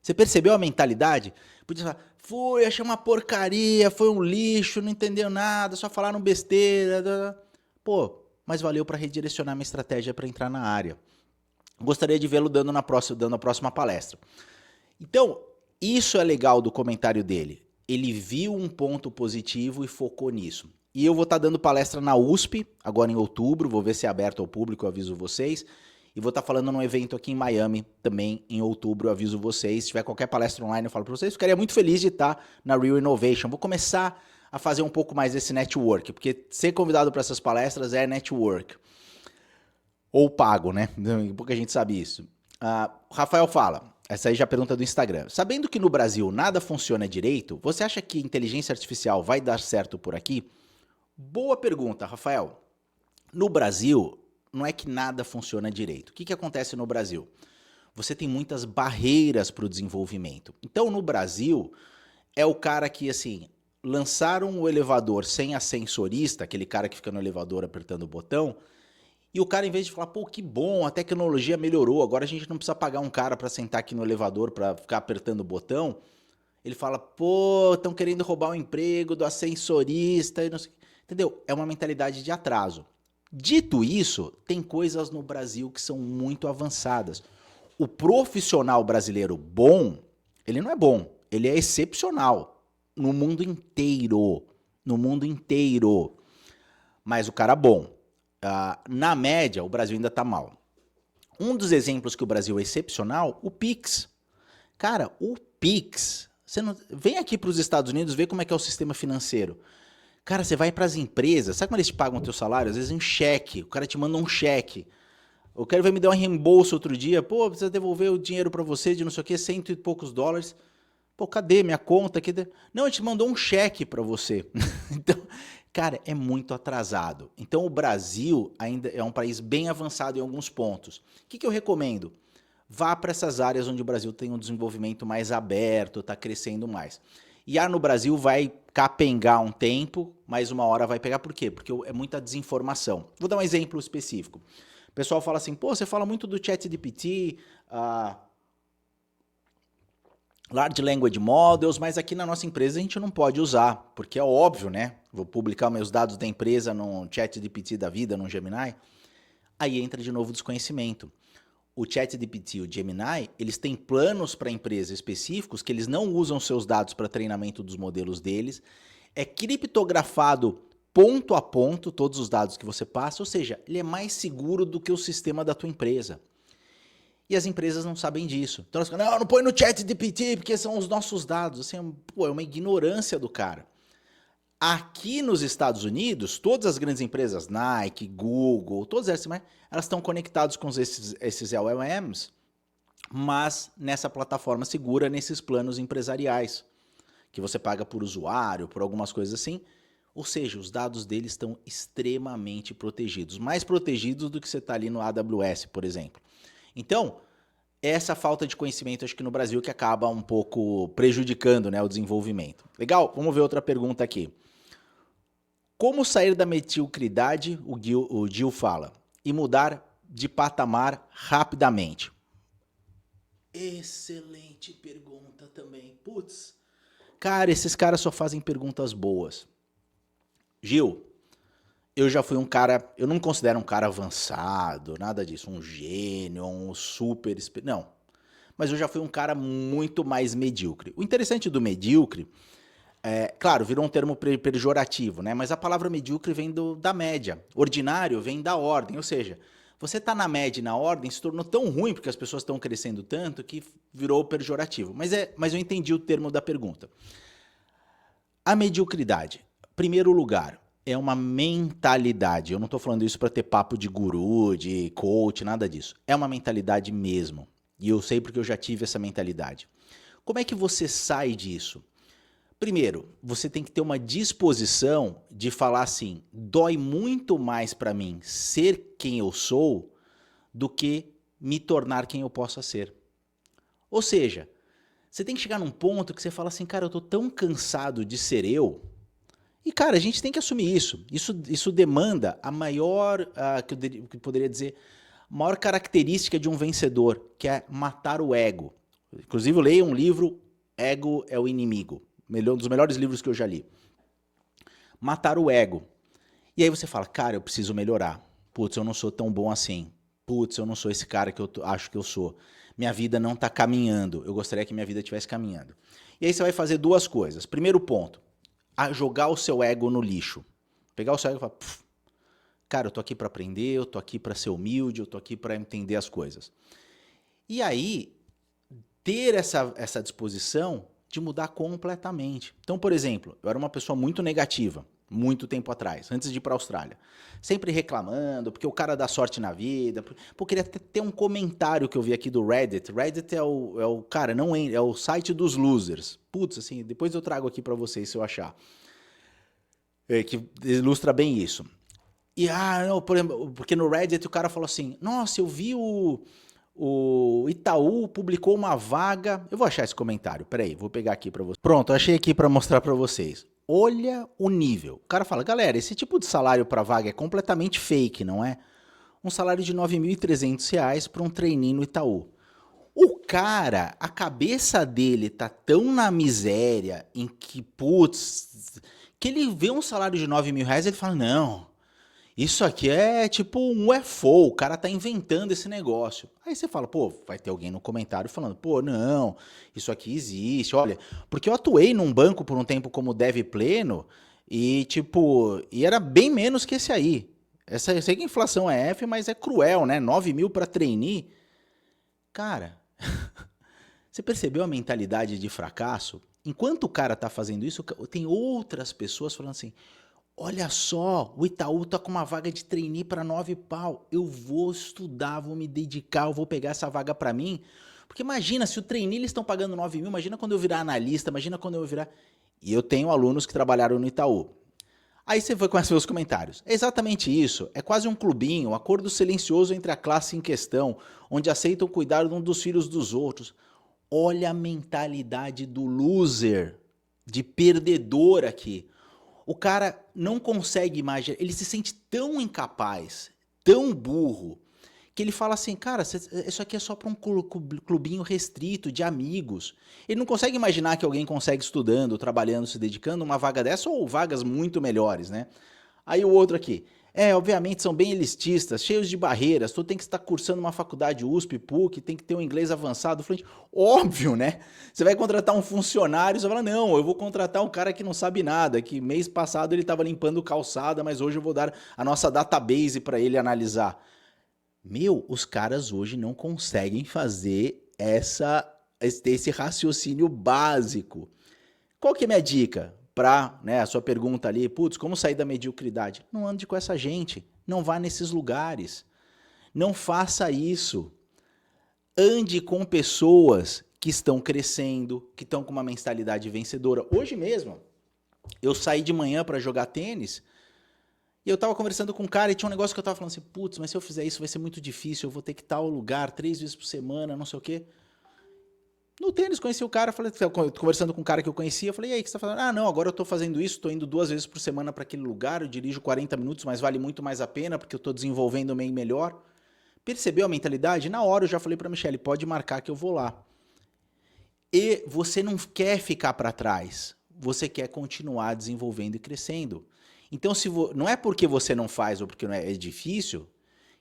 Você percebeu a mentalidade? Podia falar, achei uma porcaria, foi um lixo, não entendeu nada, só falaram besteira. Pô, mas valeu para redirecionar minha estratégia para entrar na área. Gostaria de vê-lo dando a próxima palestra. Então, isso é legal do comentário dele. Ele viu um ponto positivo e focou nisso. E eu vou estar dando palestra na USP, agora em outubro, vou ver se é aberto ao público, eu aviso vocês. E vou estar falando num evento aqui em Miami, também em outubro, eu aviso vocês. Se tiver qualquer palestra online, eu falo para vocês. Ficaria muito feliz de estar na Real Innovation. Vou começar a fazer um pouco mais desse network, porque ser convidado para essas palestras é network. Ou pago, né? Pouca gente sabe isso. O Rafael fala, essa aí já é a pergunta do Instagram. Sabendo que no Brasil nada funciona direito, você acha que inteligência artificial vai dar certo por aqui? Boa pergunta, Rafael. No Brasil, não é que nada funciona direito. O que acontece no Brasil? Você tem muitas barreiras para o desenvolvimento. Então, no Brasil, é o cara que, assim, lançaram o elevador sem ascensorista, aquele cara que fica no elevador apertando o botão, e o cara, em vez de falar, pô, que bom, a tecnologia melhorou, agora a gente não precisa pagar um cara para sentar aqui no elevador para ficar apertando o botão, ele fala, pô, estão querendo roubar o emprego do ascensorista, e não sei. Entendeu? É uma mentalidade de atraso. Dito isso, tem coisas no Brasil que são muito avançadas. O profissional brasileiro bom, ele não é bom, ele é excepcional no mundo inteiro. No mundo inteiro. Mas o cara bom. Na média, o Brasil ainda está mal. Um dos exemplos que o Brasil é excepcional, o Pix. Cara, o Pix, você não... vem aqui para os Estados Unidos ver como é que é o sistema financeiro. Cara, você vai para as empresas, sabe como eles te pagam o teu salário? Às vezes em cheque, o cara te manda um cheque. O cara vai me dar um reembolso outro dia, pô, precisa devolver o dinheiro para você de não sei o que, cento e poucos dólares. Pô, cadê minha conta? Não, a gente mandou um cheque para você. Então, cara, é muito atrasado. Então, o Brasil ainda é um país bem avançado em alguns pontos. O que eu recomendo? Vá para essas áreas onde o Brasil tem um desenvolvimento mais aberto, está crescendo mais. IA no Brasil vai capengar um tempo, mas uma hora vai pegar. Por quê? Porque é muita desinformação. Vou dar um exemplo específico. O pessoal fala assim, pô, você fala muito do ChatGPT, Large Language Models, mas aqui na nossa empresa a gente não pode usar, porque é óbvio, né? Vou publicar meus dados da empresa no ChatGPT da vida, no Gemini. Aí entra de novo o desconhecimento. O ChatGPT e o Gemini, eles têm planos para empresas específicos que eles não usam seus dados para treinamento dos modelos deles. É criptografado ponto a ponto todos os dados que você passa, ou seja, ele é mais seguro do que o sistema da tua empresa. E as empresas não sabem disso. Então elas falam, não põe no ChatGPT porque são os nossos dados. Assim, pô, é uma ignorância do cara. Aqui nos Estados Unidos, todas as grandes empresas, Nike, Google, todas essas, elas estão conectadas com esses LLMs, mas nessa plataforma segura, nesses planos empresariais, que você paga por usuário, por algumas coisas assim. Ou seja, os dados deles estão extremamente protegidos, mais protegidos do que você está ali no AWS, por exemplo. Então, essa falta de conhecimento, acho que no Brasil, que acaba um pouco prejudicando, né, o desenvolvimento. Legal? Vamos ver outra pergunta aqui. Como sair da mediocridade, o Gil fala, e mudar de patamar rapidamente? Excelente pergunta também. Putz. Cara, esses caras só fazem perguntas boas. Gil, eu já fui um cara, eu não me considero um cara avançado, nada disso, um gênio, um super... Não, mas eu já fui um cara muito mais medíocre. O interessante do medíocre... claro, virou um termo pejorativo, né? Mas a palavra medíocre vem da média. Ordinário vem da ordem, ou seja, você está na média e na ordem se tornou tão ruim porque as pessoas estão crescendo tanto que virou pejorativo. Mas eu entendi o termo da pergunta. A mediocridade, primeiro lugar, é uma mentalidade. Eu não estou falando isso para ter papo de guru, de coach, nada disso. É uma mentalidade mesmo. E eu sei porque eu já tive essa mentalidade. Como é que você sai disso? Primeiro, você tem que ter uma disposição de falar assim, dói muito mais para mim ser quem eu sou do que me tornar quem eu possa ser. Ou seja, você tem que chegar num ponto que você fala assim, cara, eu tô tão cansado de ser eu. E, cara, a gente tem que assumir isso. Isso demanda a maior, que eu poderia dizer, maior característica de um vencedor, que é matar o ego. Inclusive, eu leio um livro, Ego é o Inimigo. Um dos melhores livros que eu já li. Matar o ego. E aí você fala, cara, eu preciso melhorar. Putz, eu não sou tão bom assim. Putz, eu não sou esse cara que eu acho que eu sou. Minha vida não está caminhando. Eu gostaria que minha vida estivesse caminhando. E aí você vai fazer duas coisas. Primeiro ponto, jogar o seu ego no lixo. Pegar o cego e falar, cara, eu tô aqui para aprender, eu tô aqui para ser humilde, eu tô aqui para entender as coisas. E aí, ter essa disposição de mudar completamente. Então, por exemplo, eu era uma pessoa muito negativa, muito tempo atrás, antes de ir para a Austrália. Sempre reclamando, porque o cara dá sorte na vida. Pô, queria ter um comentário que eu vi aqui do Reddit. Reddit é o cara, não é o site dos losers. Putz, assim, depois eu trago aqui para vocês se eu achar. Que ilustra bem isso. E, não, porque no Reddit o cara falou assim, nossa, eu vi o Itaú publicou uma vaga. Eu vou achar esse comentário, peraí, vou pegar aqui pra vocês. Pronto, eu achei aqui pra mostrar pra vocês. Olha o nível. O cara fala, galera, esse tipo de salário pra vaga é completamente fake, não é? Um salário de R$ 9.300 pra um trainee no Itaú. O cara, a cabeça dele tá tão na miséria, em que, putz, que ele vê um salário de R$ 9.000 e ele fala, não, isso aqui é tipo um UFO, o cara tá inventando esse negócio. Aí você fala, pô, vai ter alguém no comentário falando, pô, não, isso aqui existe, olha, porque eu atuei num banco por um tempo como dev pleno e tipo, e era bem menos que esse aí. Eu sei que a inflação é F, mas é cruel, né? 9.000 para trainee. Cara, você percebeu a mentalidade de fracasso? Enquanto o cara tá fazendo isso, tem outras pessoas falando assim, olha só, o Itaú tá com uma vaga de trainee para 9 pau. Eu vou estudar, vou me dedicar, eu vou pegar essa vaga para mim. Porque imagina, se o trainee eles estão pagando 9 mil, imagina quando eu virar analista, imagina quando eu virar... E eu tenho alunos que trabalharam no Itaú. Aí você vai começar a ver os comentários. É exatamente isso. É quase um clubinho, um acordo silencioso entre a classe em questão, onde aceitam cuidar um dos filhos dos outros. Olha a mentalidade do loser, de perdedor aqui. O cara não consegue imaginar, ele se sente tão incapaz, tão burro, que ele fala assim, cara, isso aqui é só para um clubinho restrito de amigos. Ele não consegue imaginar que alguém consegue estudando, trabalhando, se dedicando uma vaga dessa ou vagas muito melhores, né? Aí o outro aqui, obviamente são bem elitistas, cheios de barreiras, tu tem que estar cursando uma faculdade USP, PUC, tem que ter um inglês avançado, fluente. Óbvio, né? Você vai contratar um funcionário, você fala, não, eu vou contratar um cara que não sabe nada, que mês passado ele estava limpando calçada, mas hoje eu vou dar a nossa database para ele analisar. Meu, os caras hoje não conseguem fazer esse raciocínio básico. Qual que é a minha dica? Para, né, a sua pergunta ali, putz, como sair da mediocridade? Não ande com essa gente, não vá nesses lugares, não faça isso. Ande com pessoas que estão crescendo, que estão com uma mentalidade vencedora. Hoje mesmo, eu saí de manhã para jogar tênis e eu tava conversando com um cara e tinha um negócio que eu tava falando assim, putz, mas se eu fizer isso vai ser muito difícil, eu vou ter que ir tal lugar 3 vezes por semana, não sei o quê. No tênis, conheci o cara, falei, conversando com um cara que eu conhecia, eu falei, e aí, o que você tá fazendo? Ah, não, agora eu tô fazendo isso, tô indo 2 vezes por semana para aquele lugar, eu dirijo 40 minutos, mas vale muito mais a pena, porque eu tô desenvolvendo meio melhor. Percebeu a mentalidade? Na hora eu já falei pra Michelle, pode marcar que eu vou lá. E você não quer ficar para trás, você quer continuar desenvolvendo e crescendo. Então, não é porque você não faz ou porque não é difícil,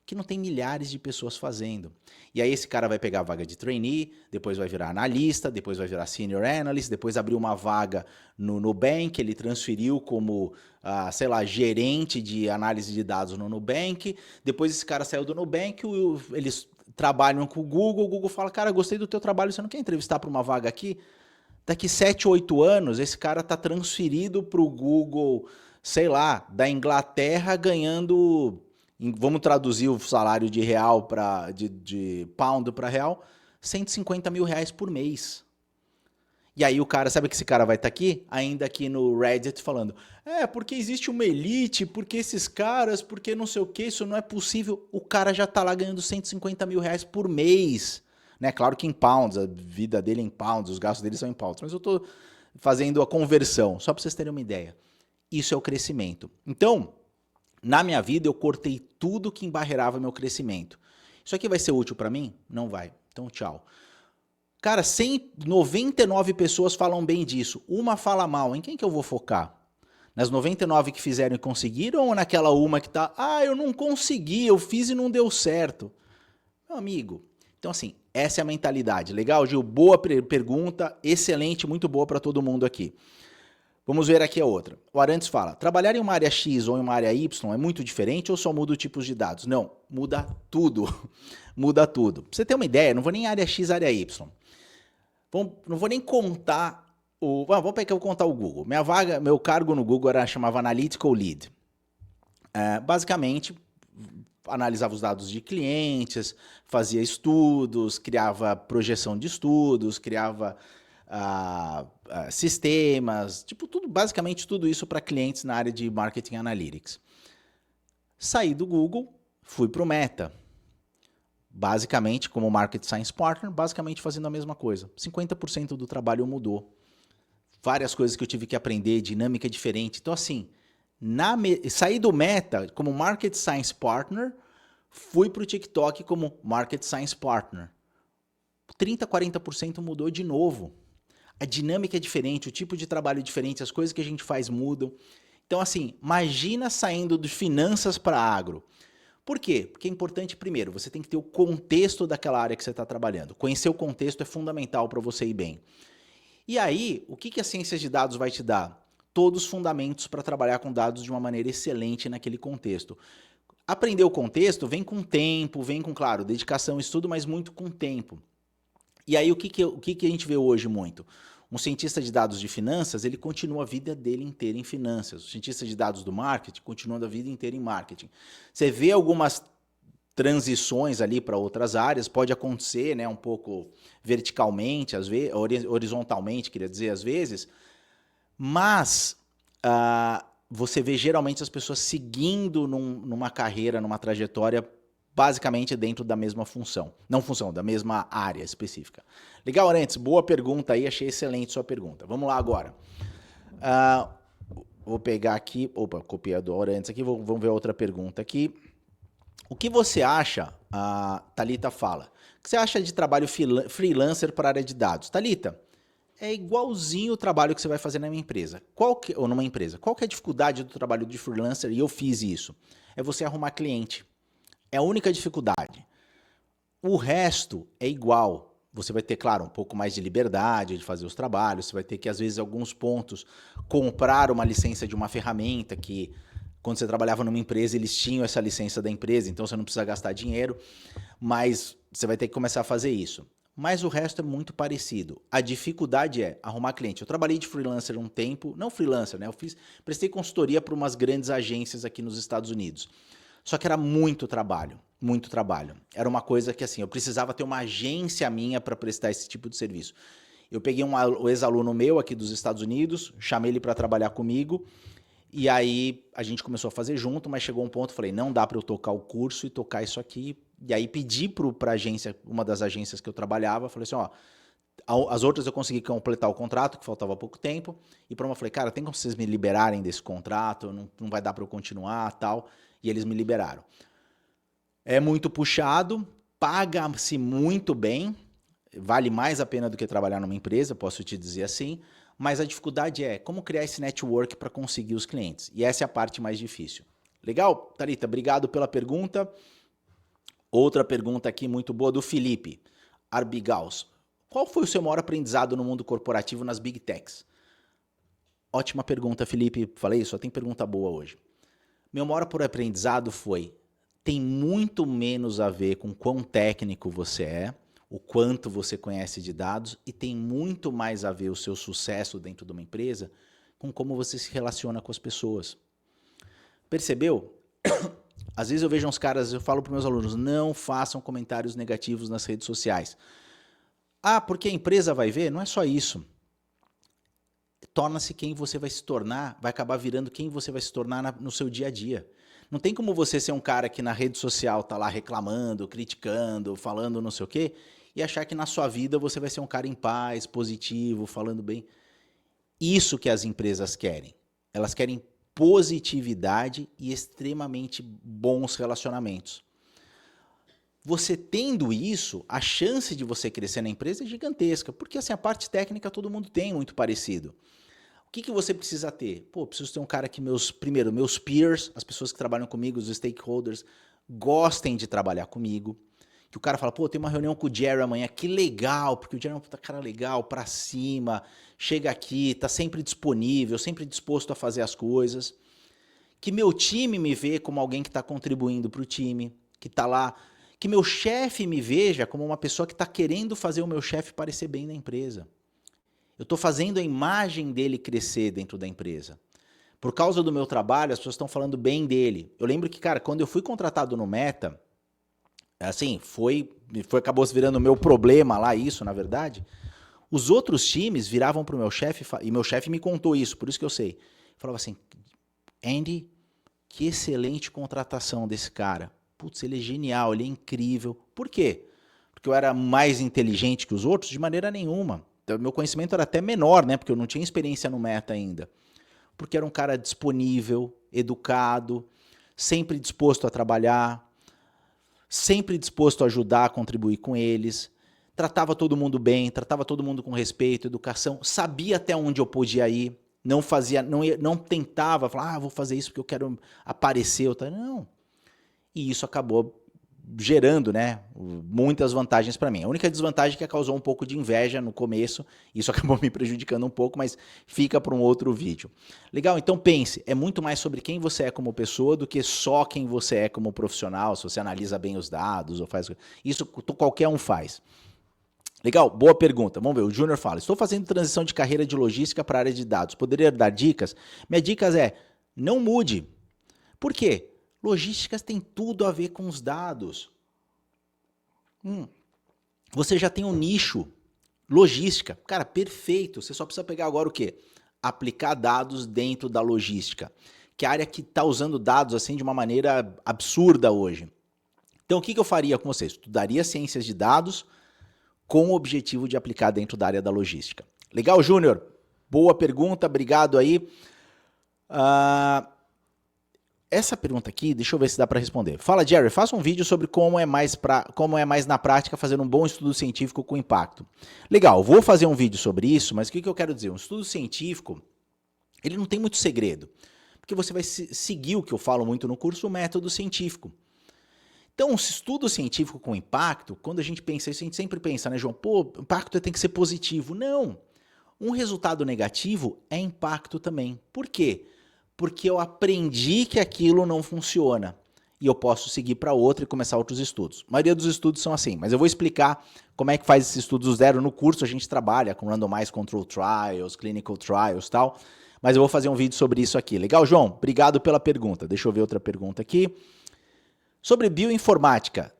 que não tem milhares de pessoas fazendo. E aí esse cara vai pegar a vaga de trainee, depois vai virar analista, depois vai virar senior analyst, depois abriu uma vaga no Nubank, ele transferiu como, sei lá, gerente de análise de dados no Nubank, depois esse cara saiu do Nubank, eles trabalham com o Google fala, cara, gostei do teu trabalho, você não quer entrevistar para uma vaga aqui? Daqui 7, 8 anos, esse cara tá transferido para o Google, sei lá, da Inglaterra ganhando... Vamos traduzir o salário de real de pound para real, 150 mil reais por mês. E aí o cara, sabe que esse cara vai estar aqui? Ainda aqui no Reddit falando, porque existe uma elite, porque esses caras, porque não sei o que, isso não é possível. O cara já tá lá ganhando 150 mil reais por mês. Né? Claro que em pounds, a vida dele é em pounds, os gastos dele são em pounds, mas eu tô fazendo a conversão, só para vocês terem uma ideia. Isso é o crescimento. Então, na minha vida, eu cortei tudo que embarreirava meu crescimento. Isso aqui vai ser útil para mim? Não vai. Então, tchau. Cara, 99 pessoas falam bem disso. Uma fala mal. Em quem que eu vou focar? Nas 99 que fizeram e conseguiram ou naquela uma que tá... eu não consegui, eu fiz e não deu certo. Meu amigo, então assim, essa é a mentalidade. Legal, Gil? Boa pergunta, excelente, muito boa para todo mundo aqui. Vamos ver aqui a outra. O Arantes fala, trabalhar em uma área X ou em uma área Y é muito diferente ou só muda o tipo de dados? Não, muda tudo. Muda tudo. Pra você ter uma ideia, não vou nem área X, área Y. Não vou nem contar vamos pegar que eu vou contar o Google. Meu cargo no Google chamava Analytical Lead. Basicamente, analisava os dados de clientes, fazia estudos, criava projeção de estudos, criava sistemas, basicamente tudo isso para clientes na área de Marketing Analytics. Saí do Google, fui para o Meta. Basicamente, como Market Science Partner, basicamente fazendo a mesma coisa. 50% do trabalho mudou. Várias coisas que eu tive que aprender, dinâmica diferente. Então, assim, saí do Meta como Market Science Partner, fui para o TikTok como Market Science Partner. 30%, 40% mudou de novo. A dinâmica é diferente, o tipo de trabalho é diferente, as coisas que a gente faz mudam. Então, assim, imagina saindo de finanças para agro. Por quê? Porque é importante, primeiro, você tem que ter o contexto daquela área que você está trabalhando. Conhecer o contexto é fundamental para você ir bem. E aí, o que a ciência de dados vai te dar? Todos os fundamentos para trabalhar com dados de uma maneira excelente naquele contexto. Aprender o contexto vem com tempo, vem com, claro, dedicação, estudo, mas muito com tempo. E aí, o que a gente vê hoje muito? Um cientista de dados de finanças, ele continua a vida dele inteira em finanças. O cientista de dados do marketing continua a vida inteira em marketing. Você vê algumas transições ali para outras áreas, pode acontecer, né, um pouco verticalmente, às vezes, horizontalmente, queria dizer, às vezes, mas você vê geralmente as pessoas seguindo numa carreira, numa trajetória basicamente dentro da mesma função. Não função, da mesma área específica. Legal, Arantes? Boa pergunta aí, achei excelente sua pergunta. Vamos lá agora. Vou pegar aqui, copiei do Arantes aqui, vamos ver outra pergunta aqui. O que você acha, a Thalita fala, o que você acha de trabalho freelancer para a área de dados? Thalita, é igualzinho o trabalho que você vai fazer na minha empresa. Ou numa empresa. Qual que é a dificuldade do trabalho de freelancer? E eu fiz isso. É você arrumar cliente. É a única dificuldade. O resto é igual. Você vai ter, claro, um pouco mais de liberdade de fazer os trabalhos. Você vai ter que, às vezes, em alguns pontos, comprar uma licença de uma ferramenta que, quando você trabalhava numa empresa, eles tinham essa licença da empresa, então você não precisa gastar dinheiro. Mas você vai ter que começar a fazer isso. Mas o resto é muito parecido. A dificuldade é arrumar cliente. Eu trabalhei de freelancer um tempo, não freelancer, né? Prestei consultoria para umas grandes agências aqui nos Estados Unidos. Só que era muito trabalho, muito trabalho. Era uma coisa que, assim, eu precisava ter uma agência minha para prestar esse tipo de serviço. Eu peguei um ex-aluno meu aqui dos Estados Unidos, chamei ele para trabalhar comigo, e aí a gente começou a fazer junto, mas chegou um ponto, falei, não dá para eu tocar o curso e tocar isso aqui. E aí pedi para agência, uma das agências que eu trabalhava, falei assim, ó, as outras eu consegui completar o contrato, que faltava pouco tempo, e para uma falei, cara, tem como vocês me liberarem desse contrato, não vai dar para eu continuar, tal. E eles me liberaram. É muito puxado, paga-se muito bem, vale mais a pena do que trabalhar numa empresa, posso te dizer assim, mas a dificuldade é como criar esse network para conseguir os clientes. E essa é a parte mais difícil. Legal? Thalita, obrigado pela pergunta. Outra pergunta aqui muito boa do Felipe Arbigaus. Qual foi o seu maior aprendizado no mundo corporativo nas Big Techs? Ótima pergunta, Felipe. Falei, só tem pergunta boa hoje. Meu maior aprendizado tem muito menos a ver com quão técnico você é, o quanto você conhece de dados, e tem muito mais a ver o seu sucesso dentro de uma empresa com como você se relaciona com as pessoas. Percebeu? Às vezes eu vejo uns caras, eu falo para meus alunos, não façam comentários negativos nas redes sociais. Ah, porque a empresa vai ver? Não é só isso. Torna-se quem você vai se tornar, vai acabar virando quem você vai se tornar no seu dia a dia. Não tem como você ser um cara que na rede social tá lá reclamando, criticando, falando não sei o quê, e achar que na sua vida você vai ser um cara em paz, positivo, falando bem. Isso que as empresas querem. Elas querem positividade e extremamente bons relacionamentos. Você tendo isso, a chance de você crescer na empresa é gigantesca, porque assim, a parte técnica todo mundo tem muito parecido. O que você precisa ter? Pô, preciso ter um cara que meus peers, as pessoas que trabalham comigo, os stakeholders, gostem de trabalhar comigo, que o cara fala, pô, tem uma reunião com o Jerry amanhã, que legal, porque o Jerry é um puta cara legal, pra cima, chega aqui, tá sempre disponível, sempre disposto a fazer as coisas. Que meu time me vê como alguém que tá contribuindo pro time, que tá lá. Que meu chefe me veja como uma pessoa que tá querendo fazer o meu chefe parecer bem na empresa. Eu tô fazendo a imagem dele crescer dentro da empresa. Por causa do meu trabalho, as pessoas estão falando bem dele. Eu lembro que, cara, quando eu fui contratado no Meta, assim, acabou se virando o meu problema lá, isso, na verdade. Os outros times viravam pro meu chefe, e meu chefe me contou isso, por isso que eu sei. Falava assim, Andy, que excelente contratação desse cara. Putz, ele é genial, ele é incrível. Por quê? Porque eu era mais inteligente que os outros? De maneira nenhuma. Então, meu conhecimento era até menor, né? Porque eu não tinha experiência no Meta ainda. Porque era um cara disponível, educado, sempre disposto a trabalhar, sempre disposto a ajudar, a contribuir com eles, tratava todo mundo bem, tratava todo mundo com respeito, educação, sabia até onde eu podia ir, não tentava falar, vou fazer isso porque eu quero aparecer, não. E isso acabou gerando, né, muitas vantagens para mim. A única desvantagem é que causou um pouco de inveja no começo, isso acabou me prejudicando um pouco, mas fica para um outro vídeo. Legal? Então pense, é muito mais sobre quem você é como pessoa do que só quem você é como profissional, se você analisa bem os dados ou faz... Isso qualquer um faz. Legal? Boa pergunta. Vamos ver, o Júnior fala, estou fazendo transição de carreira de logística para a área de dados. Poderia dar dicas? Minha dica é, não mude. Por quê? Logísticas tem tudo a ver com os dados. Você já tem um nicho. Logística. Cara, perfeito. Você só precisa pegar agora o quê? Aplicar dados dentro da logística. Que é a área que está usando dados assim de uma maneira absurda hoje. Então, o que eu faria com você? Estudaria ciências de dados com o objetivo de aplicar dentro da área da logística. Legal, Júnior? Boa pergunta. Obrigado aí. Essa pergunta aqui, deixa eu ver se dá para responder. Fala, Jerry, faça um vídeo sobre como é mais na prática fazer um bom estudo científico com impacto. Legal, vou fazer um vídeo sobre isso, mas o que eu quero dizer? Um estudo científico, ele não tem muito segredo, porque você vai seguir o que eu falo muito no curso, o método científico. Então, um estudo científico com impacto, quando a gente pensa isso, a gente sempre pensa, né, João? Pô, impacto tem que ser positivo. Não. Um resultado negativo é impacto também. Por quê? Porque eu aprendi que aquilo não funciona. E eu posso seguir para outro e começar outros estudos. A maioria dos estudos são assim, mas eu vou explicar como é que faz esses estudos zero no curso. A gente trabalha com randomized control trials, clinical trials e tal. Mas eu vou fazer um vídeo sobre isso aqui. Legal, João? Obrigado pela pergunta. Deixa eu ver outra pergunta aqui. Sobre bioinformática,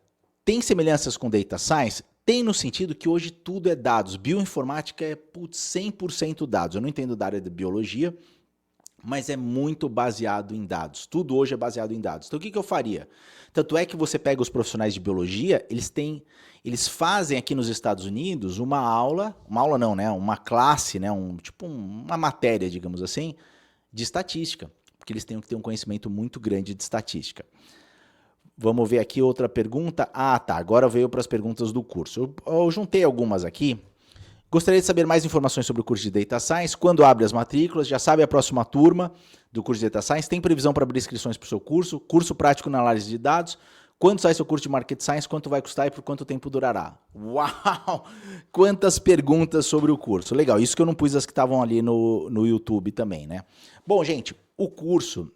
tem semelhanças com data science? Tem no sentido que hoje tudo é dados. Bioinformática é 100% dados. Eu não entendo da área de biologia, mas é muito baseado em dados. Tudo hoje é baseado em dados. Então, o que eu faria? Tanto é que você pega os profissionais de biologia, eles fazem aqui nos Estados Unidos uma classe, né? Uma matéria, digamos assim, de estatística, porque eles têm que ter um conhecimento muito grande de estatística. Vamos ver aqui outra pergunta. Tá, agora veio para as perguntas do curso. Eu juntei algumas aqui. Gostaria de saber mais informações sobre o curso de Data Science. Quando abre as matrículas? Já sabe a próxima turma do curso de Data Science? Tem previsão para abrir inscrições para o seu curso? Curso prático na análise de dados? Quando sai seu curso de Market Science? Quanto vai custar e por quanto tempo durará? Uau! Quantas perguntas sobre o curso. Legal, isso que eu não pus as que estavam ali no YouTube também, né? Bom, gente, o curso,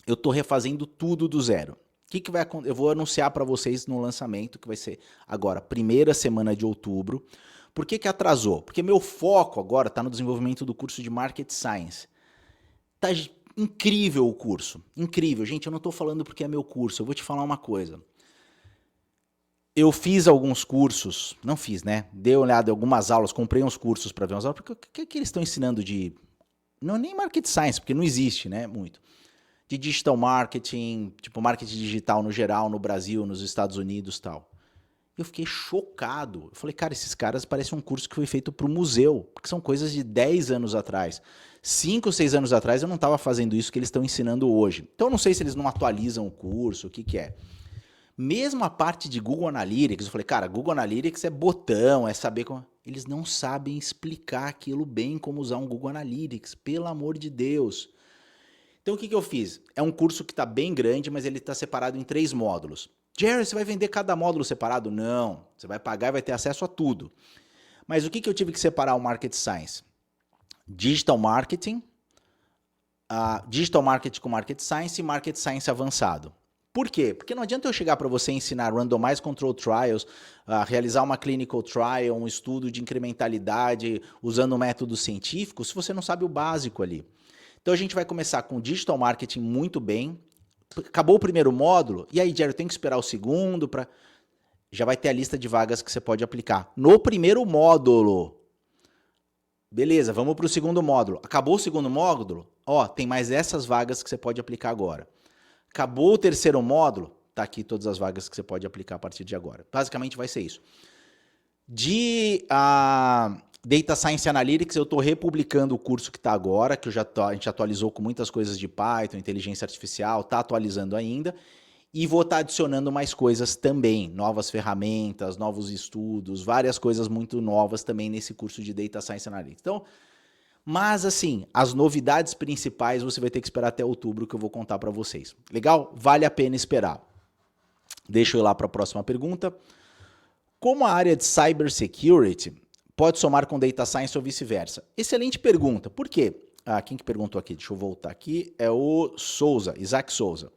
eu estou refazendo tudo do zero. O que vai acontecer? Eu vou anunciar para vocês no lançamento, que vai ser agora, primeira semana de outubro. Por que atrasou? Porque meu foco agora está no desenvolvimento do curso de Market Science. Tá incrível o curso, incrível. Gente, eu não estou falando porque é meu curso, eu vou te falar uma coisa. Eu fiz alguns cursos, não fiz, né? Dei uma olhada em algumas aulas, comprei uns cursos para ver umas aulas, porque o que eles estão ensinando de... Não é nem Market Science, porque não existe, né, muito. De digital marketing, tipo marketing digital no geral, no Brasil, nos Estados Unidos e tal. Eu fiquei chocado. Eu falei, cara, esses caras parecem um curso que foi feito para o museu, porque são coisas de 10 anos atrás. 5 ou 6 anos atrás eu não estava fazendo isso que eles estão ensinando hoje. Então eu não sei se eles não atualizam o curso, o que é. Mesmo a parte de Google Analytics, eu falei, cara, Google Analytics é botão, é saber como... Eles não sabem explicar aquilo bem, como usar um Google Analytics, pelo amor de Deus. Então, o que eu fiz? É um curso que está bem grande, mas ele está separado em 3 módulos. Jerry, você vai vender cada módulo separado? Não. Você vai pagar e vai ter acesso a tudo. Mas o que eu tive que separar o Market Science? Digital Marketing, Digital Marketing com Market Science e Market Science avançado. Por quê? Porque não adianta eu chegar para você ensinar Randomized Control Trials, realizar uma Clinical Trial, um estudo de incrementalidade usando um método científico, se você não sabe o básico ali. Então a gente vai começar com Digital Marketing muito bem. Acabou o primeiro módulo, e aí, Jerry, eu tenho que esperar o segundo para... Já vai ter a lista de vagas que você pode aplicar no primeiro módulo. Beleza, vamos para o segundo módulo. Acabou o segundo módulo? Ó, tem mais essas vagas que você pode aplicar agora. Acabou o terceiro módulo? Tá aqui todas as vagas que você pode aplicar a partir de agora. Basicamente vai ser isso. De Data Science Analytics, eu estou republicando o curso que está agora, que a gente atualizou com muitas coisas de Python, inteligência artificial, está atualizando ainda. E vou estar adicionando mais coisas também, novas ferramentas, novos estudos, várias coisas muito novas também nesse curso de Data Science Analytics. Então, mas assim, as novidades principais você vai ter que esperar até outubro que eu vou contar para vocês. Legal? Vale a pena esperar. Deixa eu ir lá para a próxima pergunta. Como a área de Cybersecurity pode somar com Data Science ou vice-versa? Excelente pergunta. Por quê? Quem que perguntou aqui? Deixa eu voltar aqui. É o Souza, Isaac Souza.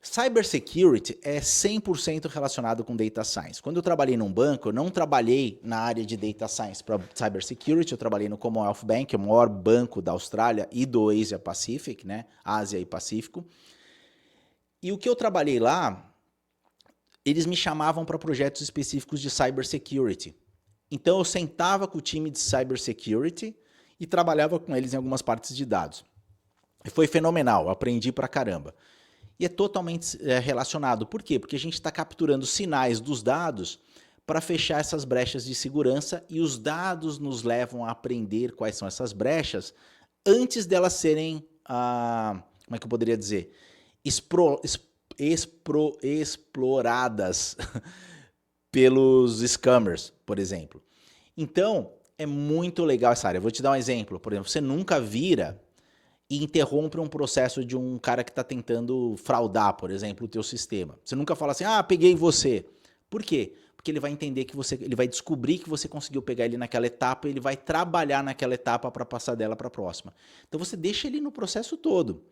Cybersecurity é 100% relacionado com Data Science. Quando eu trabalhei num banco, eu não trabalhei na área de Data Science para Cybersecurity, eu trabalhei no Commonwealth Bank, o maior banco da Austrália e do Asia Pacific, né? Ásia e Pacífico. E o que eu trabalhei lá, eles me chamavam para projetos específicos de Cybersecurity. Então eu sentava com o time de Cybersecurity e trabalhava com eles em algumas partes de dados. E foi fenomenal, eu aprendi pra caramba. E é totalmente relacionado. Por quê? Porque a gente está capturando sinais dos dados para fechar essas brechas de segurança e os dados nos levam a aprender quais são essas brechas antes delas serem, como é que eu poderia dizer, exploradas pelos scammers, por exemplo. Então, é muito legal essa área. Eu vou te dar um exemplo. Por exemplo, você nunca vira e interrompe um processo de um cara que está tentando fraudar, por exemplo, o teu sistema. Você nunca fala assim, peguei você. Por quê? Porque ele vai entender que ele vai descobrir que você conseguiu pegar ele naquela etapa e ele vai trabalhar naquela etapa para passar dela para a próxima. Então você deixa ele no processo todo.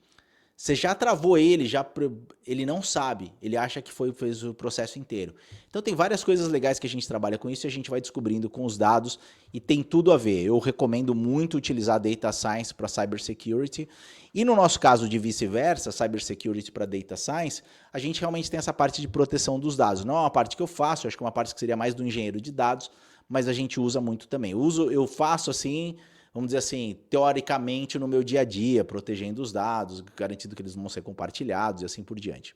Você já travou ele, ele não sabe, ele acha que fez o processo inteiro. Então tem várias coisas legais que a gente trabalha com isso e a gente vai descobrindo com os dados e tem tudo a ver. Eu recomendo muito utilizar Data Science para Cybersecurity e no nosso caso de vice-versa, Cybersecurity para Data Science, a gente realmente tem essa parte de proteção dos dados. Não é uma parte que eu faço, acho que é uma parte que seria mais do engenheiro de dados, mas a gente usa muito também. Eu faço assim... Vamos dizer assim, teoricamente no meu dia a dia, protegendo os dados, garantindo que eles vão ser compartilhados e assim por diante.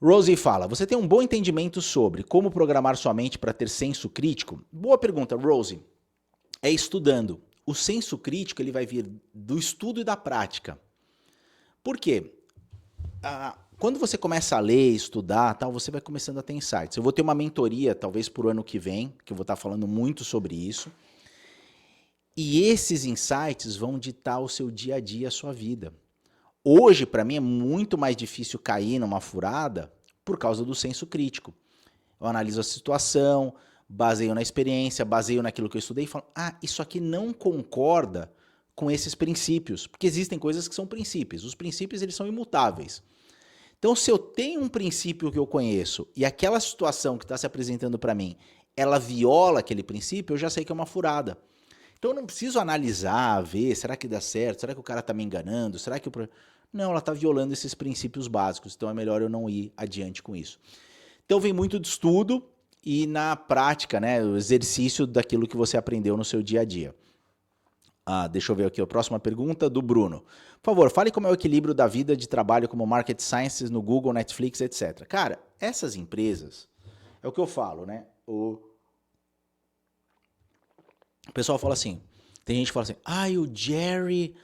Rosie fala, você tem um bom entendimento sobre como programar sua mente para ter senso crítico? Boa pergunta, Rosie. É estudando. O senso crítico ele vai vir do estudo e da prática. Por quê? Quando você começa a ler, estudar, tal, você vai começando a ter insights. Eu vou ter uma mentoria, talvez por ano que vem, que eu vou estar falando muito sobre isso. E esses insights vão ditar o seu dia a dia, a sua vida. Hoje, para mim, é muito mais difícil cair numa furada por causa do senso crítico. Eu analiso a situação, baseio na experiência, baseio naquilo que eu estudei e falo, isso aqui não concorda com esses princípios. Porque existem coisas que são princípios. Os princípios, eles são imutáveis. Então, se eu tenho um princípio que eu conheço e aquela situação que está se apresentando para mim, ela viola aquele princípio, eu já sei que é uma furada. Então eu não preciso analisar, ver, será que dá certo? Será que o cara está me enganando? Será que Não, ela está violando esses princípios básicos, então é melhor eu não ir adiante com isso. Então vem muito de estudo e na prática, né, o exercício daquilo que você aprendeu no seu dia a dia. Deixa eu ver aqui a próxima pergunta do Bruno. Por favor, fale como é o equilíbrio da vida de trabalho como Market Sciences no Google, Netflix, etc. Cara, essas empresas, é o que eu falo, né? O pessoal fala assim, tem gente que fala assim, o Jerry,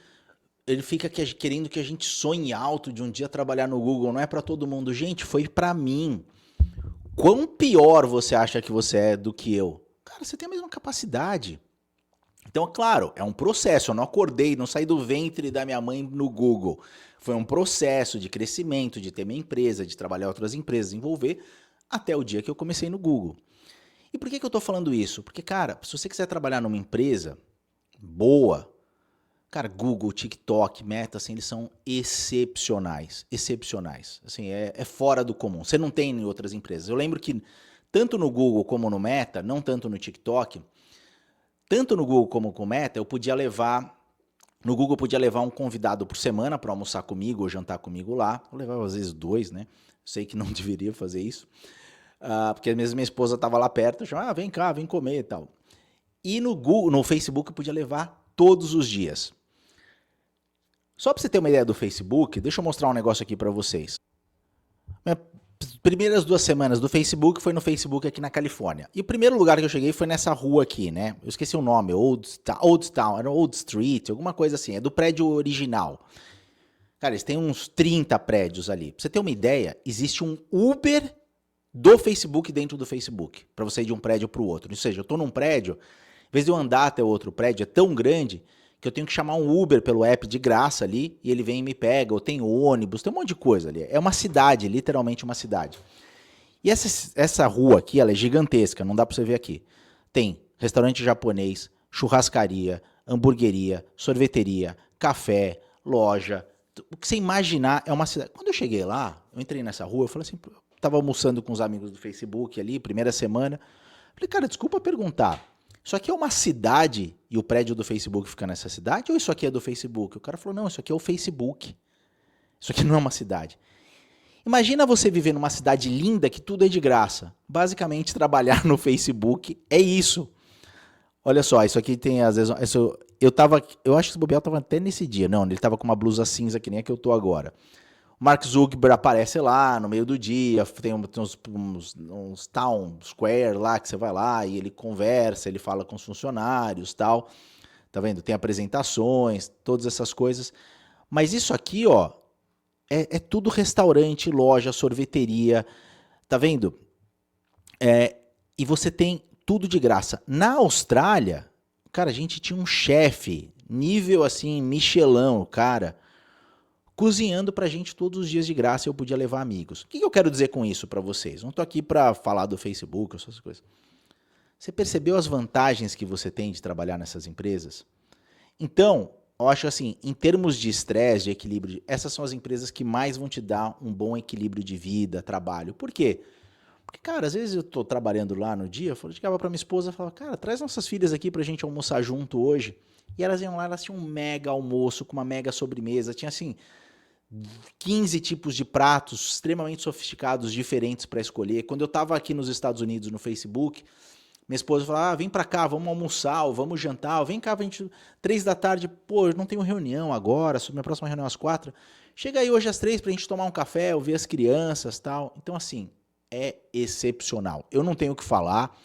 ele fica querendo que a gente sonhe alto de um dia trabalhar no Google, não é para todo mundo. Gente, foi para mim. Quão pior você acha que você é do que eu? Cara, você tem a mesma capacidade. Então, claro, é um processo. Eu não acordei, não saí do ventre da minha mãe no Google. Foi um processo de crescimento, de ter minha empresa, de trabalhar em outras empresas, envolver, até o dia que eu comecei no Google. E por que eu estou falando isso? Porque, cara, se você quiser trabalhar numa empresa boa, cara, Google, TikTok, Meta, assim, eles são excepcionais. Excepcionais. Assim, é fora do comum. Você não tem em outras empresas. Eu lembro que tanto no Google como no Meta, não tanto no TikTok, tanto no Google como no Meta, eu podia levar. No Google eu podia levar um convidado por semana para almoçar comigo ou jantar comigo lá. Eu levava às vezes 2, né? Sei que não deveria fazer isso. Porque mesmo minha esposa estava lá perto, eu chamava, vem cá, vem comer e tal. E no Google, no Facebook eu podia levar todos os dias. Só para você ter uma ideia do Facebook, deixa eu mostrar um negócio aqui para vocês. Minhas primeiras 2 semanas do Facebook foi no Facebook aqui na Califórnia. E o primeiro lugar que eu cheguei foi nessa rua aqui, né? Eu esqueci o nome, Old Town, era Old Street, alguma coisa assim. É do prédio original. Cara, eles têm uns 30 prédios ali. Pra você ter uma ideia, existe um Uber do Facebook dentro do Facebook, para você ir de um prédio para o outro. Ou seja, eu estou num prédio, em vez de eu andar até o outro prédio, é tão grande que eu tenho que chamar um Uber pelo app de graça ali, e ele vem e me pega, ou tem ônibus, tem um monte de coisa ali. É uma cidade, literalmente uma cidade. E essa rua aqui, ela é gigantesca, não dá para você ver aqui. Tem restaurante japonês, churrascaria, hamburgueria, sorveteria, café, loja. O que você imaginar é uma cidade. Quando eu cheguei lá, eu entrei nessa rua, eu falei assim, tava almoçando com os amigos do Facebook ali, primeira semana. Falei, cara, desculpa perguntar. Isso aqui é uma cidade e o prédio do Facebook fica nessa cidade? Ou isso aqui é do Facebook? O cara falou, não, isso aqui é o Facebook. Isso aqui não é uma cidade. Imagina você viver numa cidade linda que tudo é de graça. Basicamente, trabalhar no Facebook é isso. Olha só, isso aqui tem, às vezes, eu acho que esse bobear tava até nesse dia. Não, ele tava com uma blusa cinza que nem a que eu tô agora. O Mark Zuckerberg aparece lá no meio do dia, tem uns town square lá que você vai lá e ele conversa, ele fala com os funcionários, tal. Tá vendo? Tem apresentações, todas essas coisas. Mas isso aqui, ó, é tudo restaurante, loja, sorveteria, tá vendo? E você tem tudo de graça. Na Austrália, cara, a gente tinha um chefe, nível assim, Michelin, cara, cozinhando pra gente todos os dias de graça e eu podia levar amigos. O que eu quero dizer com isso pra vocês? Não tô aqui pra falar do Facebook, essas coisas. Você percebeu as vantagens que você tem de trabalhar nessas empresas? Então, eu acho assim, em termos de estresse, de equilíbrio, essas são as empresas que mais vão te dar um bom equilíbrio de vida, trabalho. Por quê? Porque, cara, às vezes eu tô trabalhando lá no dia, eu chegava pra minha esposa e falava, cara, traz nossas filhas aqui pra gente almoçar junto hoje. E elas iam lá, elas tinham um mega almoço com uma mega sobremesa, tinha assim 15 tipos de pratos extremamente sofisticados, diferentes para escolher. Quando eu estava aqui nos Estados Unidos no Facebook, minha esposa falava, vem para cá, vamos almoçar, ou vamos jantar, ou vem cá, 3 da tarde, pô, eu não tenho reunião agora, minha próxima reunião é às 4. Chega aí hoje às 3 pra gente tomar um café, ouvir as crianças, tal. Então assim, é excepcional. Eu não tenho o que falar.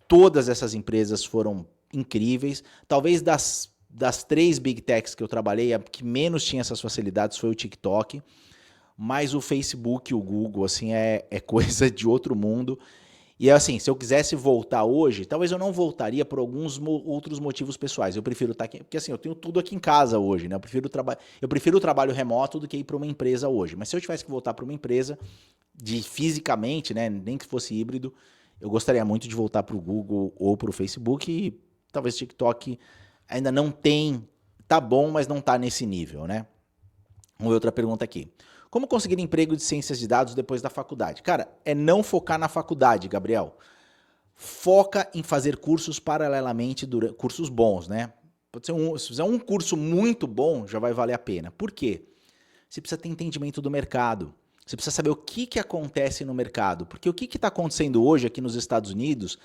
Todas essas empresas foram incríveis. Talvez das 3 Big Techs que eu trabalhei, a que menos tinha essas facilidades foi o TikTok, mas o Facebook e o Google, assim, é coisa de outro mundo. E assim, se eu quisesse voltar hoje, talvez eu não voltaria por alguns outros motivos pessoais. Eu prefiro estar aqui, porque assim, eu tenho tudo aqui em casa hoje, né? Eu prefiro o trabalho remoto do que ir para uma empresa hoje. Mas se eu tivesse que voltar para uma empresa, fisicamente, né? Nem que fosse híbrido, eu gostaria muito de voltar para o Google ou para o Facebook e talvez o TikTok ainda não tem, tá bom, mas não tá nesse nível, né? Vamos ver outra pergunta aqui. Como conseguir emprego de ciências de dados depois da faculdade? Cara, é não focar na faculdade, Gabriel. Foca em fazer cursos paralelamente, cursos bons, né? Pode ser se fizer um curso muito bom, já vai valer a pena. Por quê? Você precisa ter entendimento do mercado. Você precisa saber o que acontece no mercado. Porque o que está acontecendo hoje aqui nos Estados Unidos?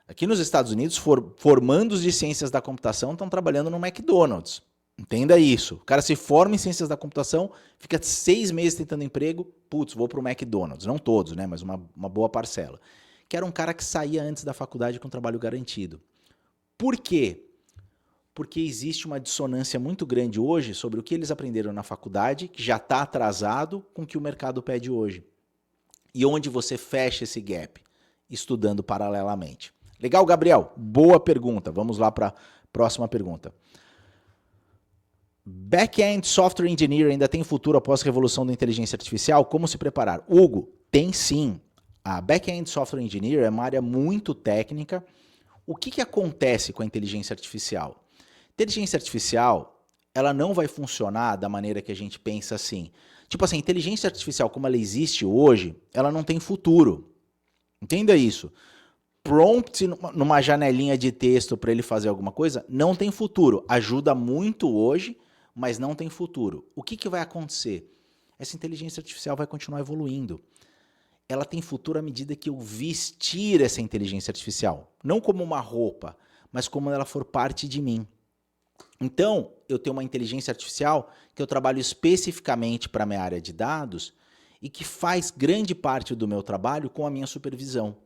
Aqui nos Estados Unidos, formandos de ciências da computação estão trabalhando no McDonald's. Entenda isso. O cara se forma em ciências da computação, fica 6 meses tentando emprego, putz, vou pro McDonald's. Não todos, né? Mas uma boa parcela. Que era um cara que saía antes da faculdade com trabalho garantido. Por quê? Porque existe uma dissonância muito grande hoje sobre o que eles aprenderam na faculdade, que já está atrasado com o que o mercado pede hoje. E onde você fecha esse gap? Estudando paralelamente. Legal, Gabriel? Boa pergunta. Vamos lá para Próxima pergunta. Back-end Software Engineer ainda tem futuro após a revolução da inteligência artificial? Como se preparar? Hugo, tem sim. A Back-end Software Engineer é uma área muito técnica. O que acontece com a inteligência artificial? Inteligência artificial, ela não vai funcionar da maneira que a gente pensa assim. Tipo assim, a inteligência artificial como ela existe hoje, ela não tem futuro. Entenda isso. Prompt numa janelinha de texto para ele fazer alguma coisa, não tem futuro. Ajuda muito hoje, mas não tem futuro. O que vai acontecer? Essa inteligência artificial vai continuar evoluindo. Ela tem futuro à medida que eu vestir essa inteligência artificial. Não como uma roupa, mas como ela for parte de mim. Então, eu tenho uma inteligência artificial que eu trabalho especificamente para a minha área de dados e que faz grande parte do meu trabalho com a minha supervisão.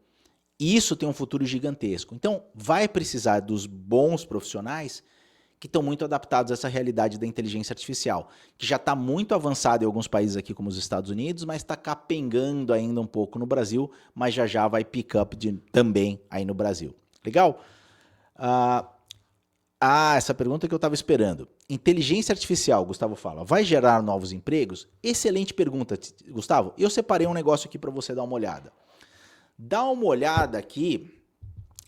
Isso tem um futuro gigantesco. Então, vai precisar dos bons profissionais que estão muito adaptados a essa realidade da inteligência artificial, que já está muito avançada em alguns países aqui, como os Estados Unidos, mas está capengando ainda um pouco no Brasil, mas já vai pick up também aí no Brasil. Legal? Essa pergunta que eu estava esperando. Inteligência artificial, Gustavo fala, vai gerar novos empregos? Excelente pergunta, Gustavo. Eu separei um negócio aqui para você dar uma olhada. Dá uma olhada aqui.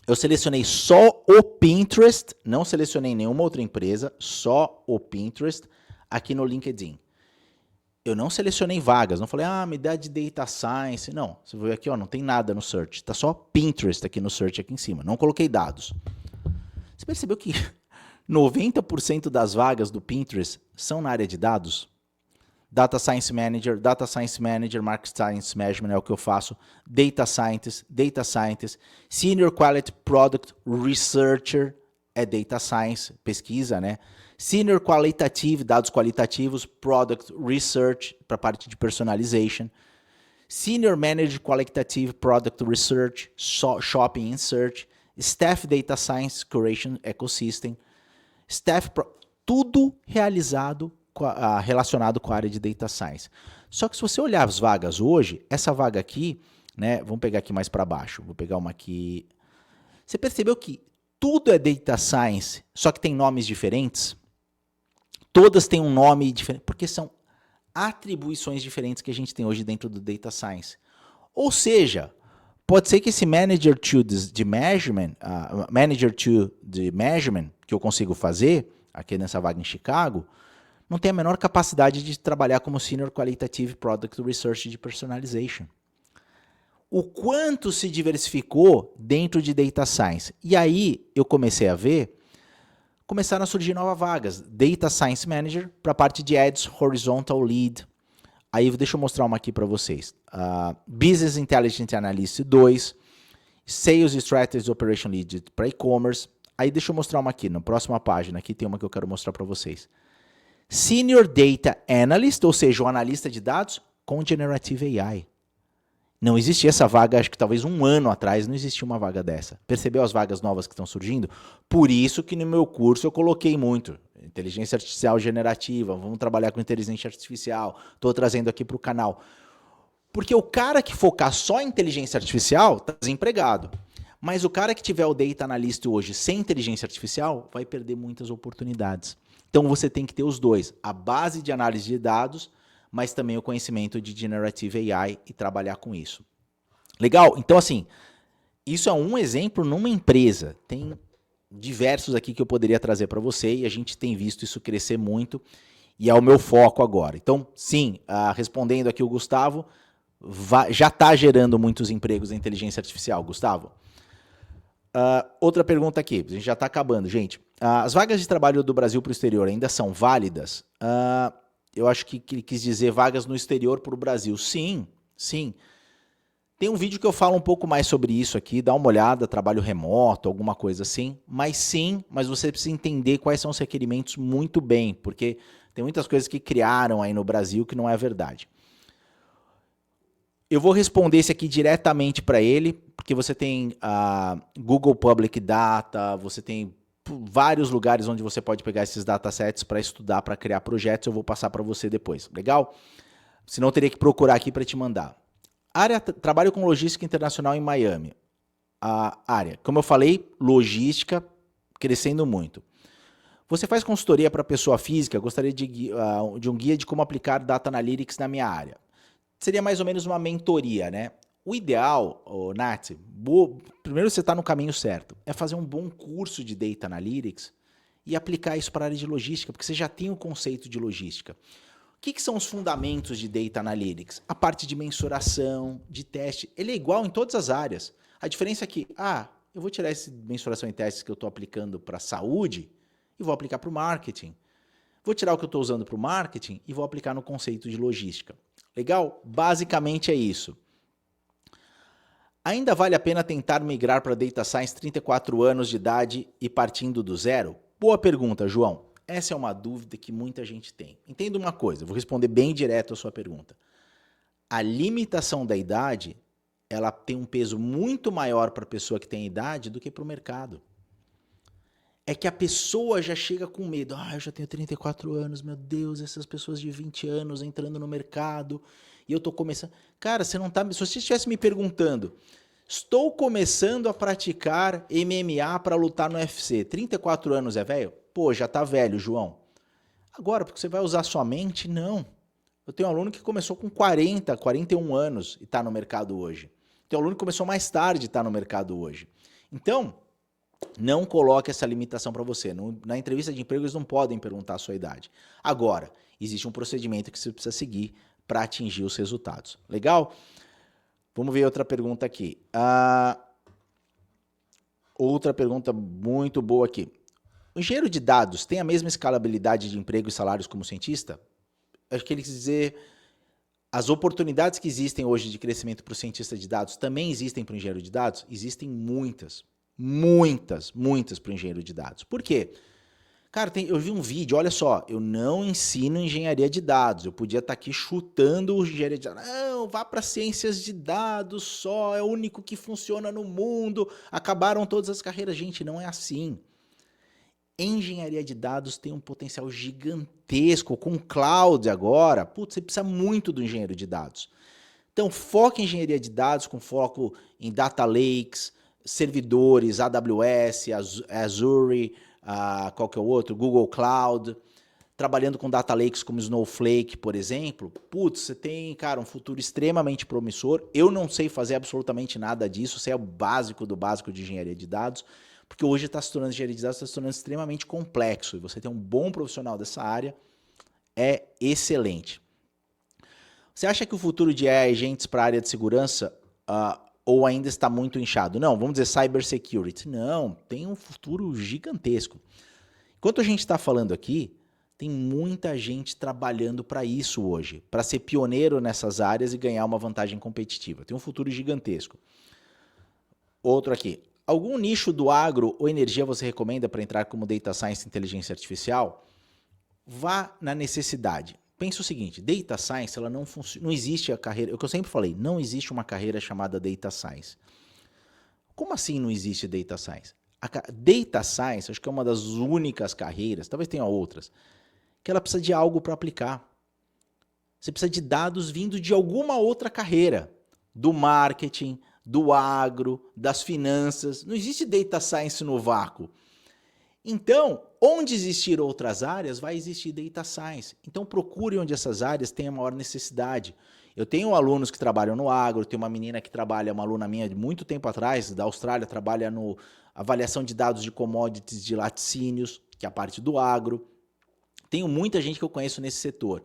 Eu selecionei só o Pinterest, não selecionei nenhuma outra empresa, só o Pinterest aqui no LinkedIn. Eu não selecionei vagas, não falei, me dá de Data Science. Não, você vai ver aqui, ó, não tem nada no search. Tá só Pinterest aqui no search aqui em cima, não coloquei dados. Você percebeu que 90% das vagas do Pinterest são na área de dados? Data Science Manager, Market Science Management é o que eu faço, Data Scientist, Senior Quality Product Researcher é Data Science, pesquisa, né? Senior Qualitative, dados qualitativos, Product Research, para a parte de personalization, Senior Manager Qualitative Product Research, Shopping and Search, Staff Data Science Curation Ecosystem, tudo realizado relacionado com a área de Data Science. Só que se você olhar as vagas hoje, essa vaga aqui, né, vamos pegar aqui mais para baixo, vou pegar uma aqui. Você percebeu que tudo é Data Science, só que tem nomes diferentes? Todas têm um nome diferente, porque são atribuições diferentes que a gente tem hoje dentro do Data Science. Ou seja, pode ser que esse Manager to Measurement que eu consigo fazer, aqui nessa vaga em Chicago, não tem a menor capacidade de trabalhar como Senior Qualitative Product Research de Personalization. O quanto se diversificou dentro de Data Science. E aí eu comecei a ver, começaram a surgir novas vagas. Data Science Manager para a parte de Ads Horizontal Lead. Aí deixa eu mostrar uma aqui para vocês. Business Intelligence Analyst 2, Sales Strategy Operation Lead para e-commerce. Aí deixa eu mostrar uma aqui, na próxima página. Aqui tem uma que eu quero mostrar para vocês. Senior Data Analyst, ou seja, o analista de dados com Generative AI. Não existia essa vaga, acho que talvez um ano atrás não existia uma vaga dessa. Percebeu as vagas novas que estão surgindo? Por isso que no meu curso eu coloquei muito. Inteligência artificial generativa, vamos trabalhar com inteligência artificial, estou trazendo aqui para o canal. Porque o cara que focar só em inteligência artificial está desempregado. Mas o cara que tiver o Data Analyst hoje sem inteligência artificial vai perder muitas oportunidades. Então você tem que ter os dois, a base de análise de dados, mas também o conhecimento de Generative AI e trabalhar com isso. Legal? Então assim, isso é um exemplo numa empresa. Tem diversos aqui que eu poderia trazer para você e a gente tem visto isso crescer muito e é o meu foco agora. Então sim, respondendo aqui o Gustavo, já está gerando muitos empregos em inteligência artificial, Gustavo. Outra pergunta aqui, a gente já está acabando, gente. As vagas de trabalho do Brasil para o exterior ainda são válidas? Eu acho que ele quis dizer vagas no exterior para o Brasil. Sim, sim. Tem um vídeo que eu falo um pouco mais sobre isso aqui, dá uma olhada, trabalho remoto, alguma coisa assim. Mas sim, mas você precisa entender quais são os requerimentos muito bem, porque tem muitas coisas que criaram aí no Brasil que não é verdade. Eu vou responder esse aqui diretamente para ele, porque você tem Google Public Data, você tem vários lugares onde você pode pegar esses datasets para estudar, para criar projetos. Eu vou passar para você depois, legal? Senão eu teria que procurar aqui para te mandar. Trabalho com logística internacional em Miami. A área, como eu falei, logística crescendo muito. Você faz consultoria para pessoa física, gostaria de um guia de como aplicar Data Analytics na minha área. Seria mais ou menos uma mentoria, né? O ideal, Nath, primeiro você está no caminho certo, é fazer um bom curso de Data Analytics e aplicar isso para a área de logística, porque você já tem o conceito de logística. O que são os fundamentos de Data Analytics? A parte de mensuração, de teste, ele é igual em todas as áreas. A diferença é que, eu vou tirar essa mensuração e testes que eu estou aplicando para a saúde e vou aplicar para o marketing. Vou tirar o que eu estou usando para o marketing e vou aplicar no conceito de logística. Legal? Basicamente é isso. Ainda vale a pena tentar migrar para Data Science 34 anos de idade e partindo do zero? Boa pergunta, João. Essa é uma dúvida que muita gente tem. Entenda uma coisa, eu vou responder bem direto a sua pergunta. A limitação da idade, ela tem um peso muito maior para a pessoa que tem idade do que para o mercado. É que a pessoa já chega com medo. Eu já tenho 34 anos, meu Deus, essas pessoas de 20 anos entrando no mercado e eu tô começando... Cara, você não tá... Se você estivesse me perguntando, estou começando a praticar MMA para lutar no UFC, 34 anos é velho? Pô, já tá velho, João. Agora, porque você vai usar sua mente? Não. Eu tenho um aluno que começou com 40, 41 anos e tá no mercado hoje. Tem um aluno que começou mais tarde e tá no mercado hoje. Então... não coloque essa limitação para você. Na entrevista de emprego, eles não podem perguntar a sua idade. Agora, existe um procedimento que você precisa seguir para atingir os resultados. Legal? Vamos ver outra pergunta aqui. Outra pergunta muito boa aqui. O engenheiro de dados tem a mesma escalabilidade de emprego e salários como cientista? Acho que ele quis dizer... as oportunidades que existem hoje de crescimento para o cientista de dados também existem para o engenheiro de dados? Existem muitas. Muitas para o engenheiro de dados. Por quê? Cara, eu vi um vídeo, olha só, eu não ensino engenharia de dados, eu podia estar aqui chutando o engenharia de dados. Não, vá para ciências de dados só, é o único que funciona no mundo, acabaram todas as carreiras. Gente, não é assim. Engenharia de dados tem um potencial gigantesco, com cloud agora, você precisa muito do engenheiro de dados. Então, foca em engenharia de dados, com foco em data lakes, servidores, AWS, Azure, qual que é o outro? Google Cloud, trabalhando com data lakes como Snowflake, por exemplo. Você tem, cara, um futuro extremamente promissor. Eu não sei fazer absolutamente nada disso, sei é o básico do básico de engenharia de dados, porque hoje engenharia de dados está se tornando extremamente complexo, e você ter um bom profissional dessa área é excelente. Você acha que o futuro de AI agentes para a área de segurança ou ainda está muito inchado? Não, vamos dizer cybersecurity. Não, tem um futuro gigantesco. Enquanto a gente está falando aqui, tem muita gente trabalhando para isso hoje, para ser pioneiro nessas áreas e ganhar uma vantagem competitiva. Tem um futuro gigantesco. Outro aqui. Algum nicho do agro ou energia você recomenda para entrar como Data Science e Inteligência Artificial? Vá na necessidade. Pensa o seguinte, Data Science, ela não funciona, não existe a carreira, é o que eu sempre falei, não existe uma carreira chamada Data Science. Como assim não existe Data Science? Data Science, acho que é uma das únicas carreiras, talvez tenha outras, que ela precisa de algo para aplicar. Você precisa de dados vindo de alguma outra carreira, do marketing, do agro, das finanças. Não existe Data Science no vácuo. Então, onde existir outras áreas, vai existir Data Science. Então, procure onde essas áreas têm a maior necessidade. Eu tenho alunos que trabalham no agro, tenho uma menina que trabalha, uma aluna minha de muito tempo atrás, da Austrália, trabalha no avaliação de dados de commodities de laticínios, que é a parte do agro. Tenho muita gente que eu conheço nesse setor.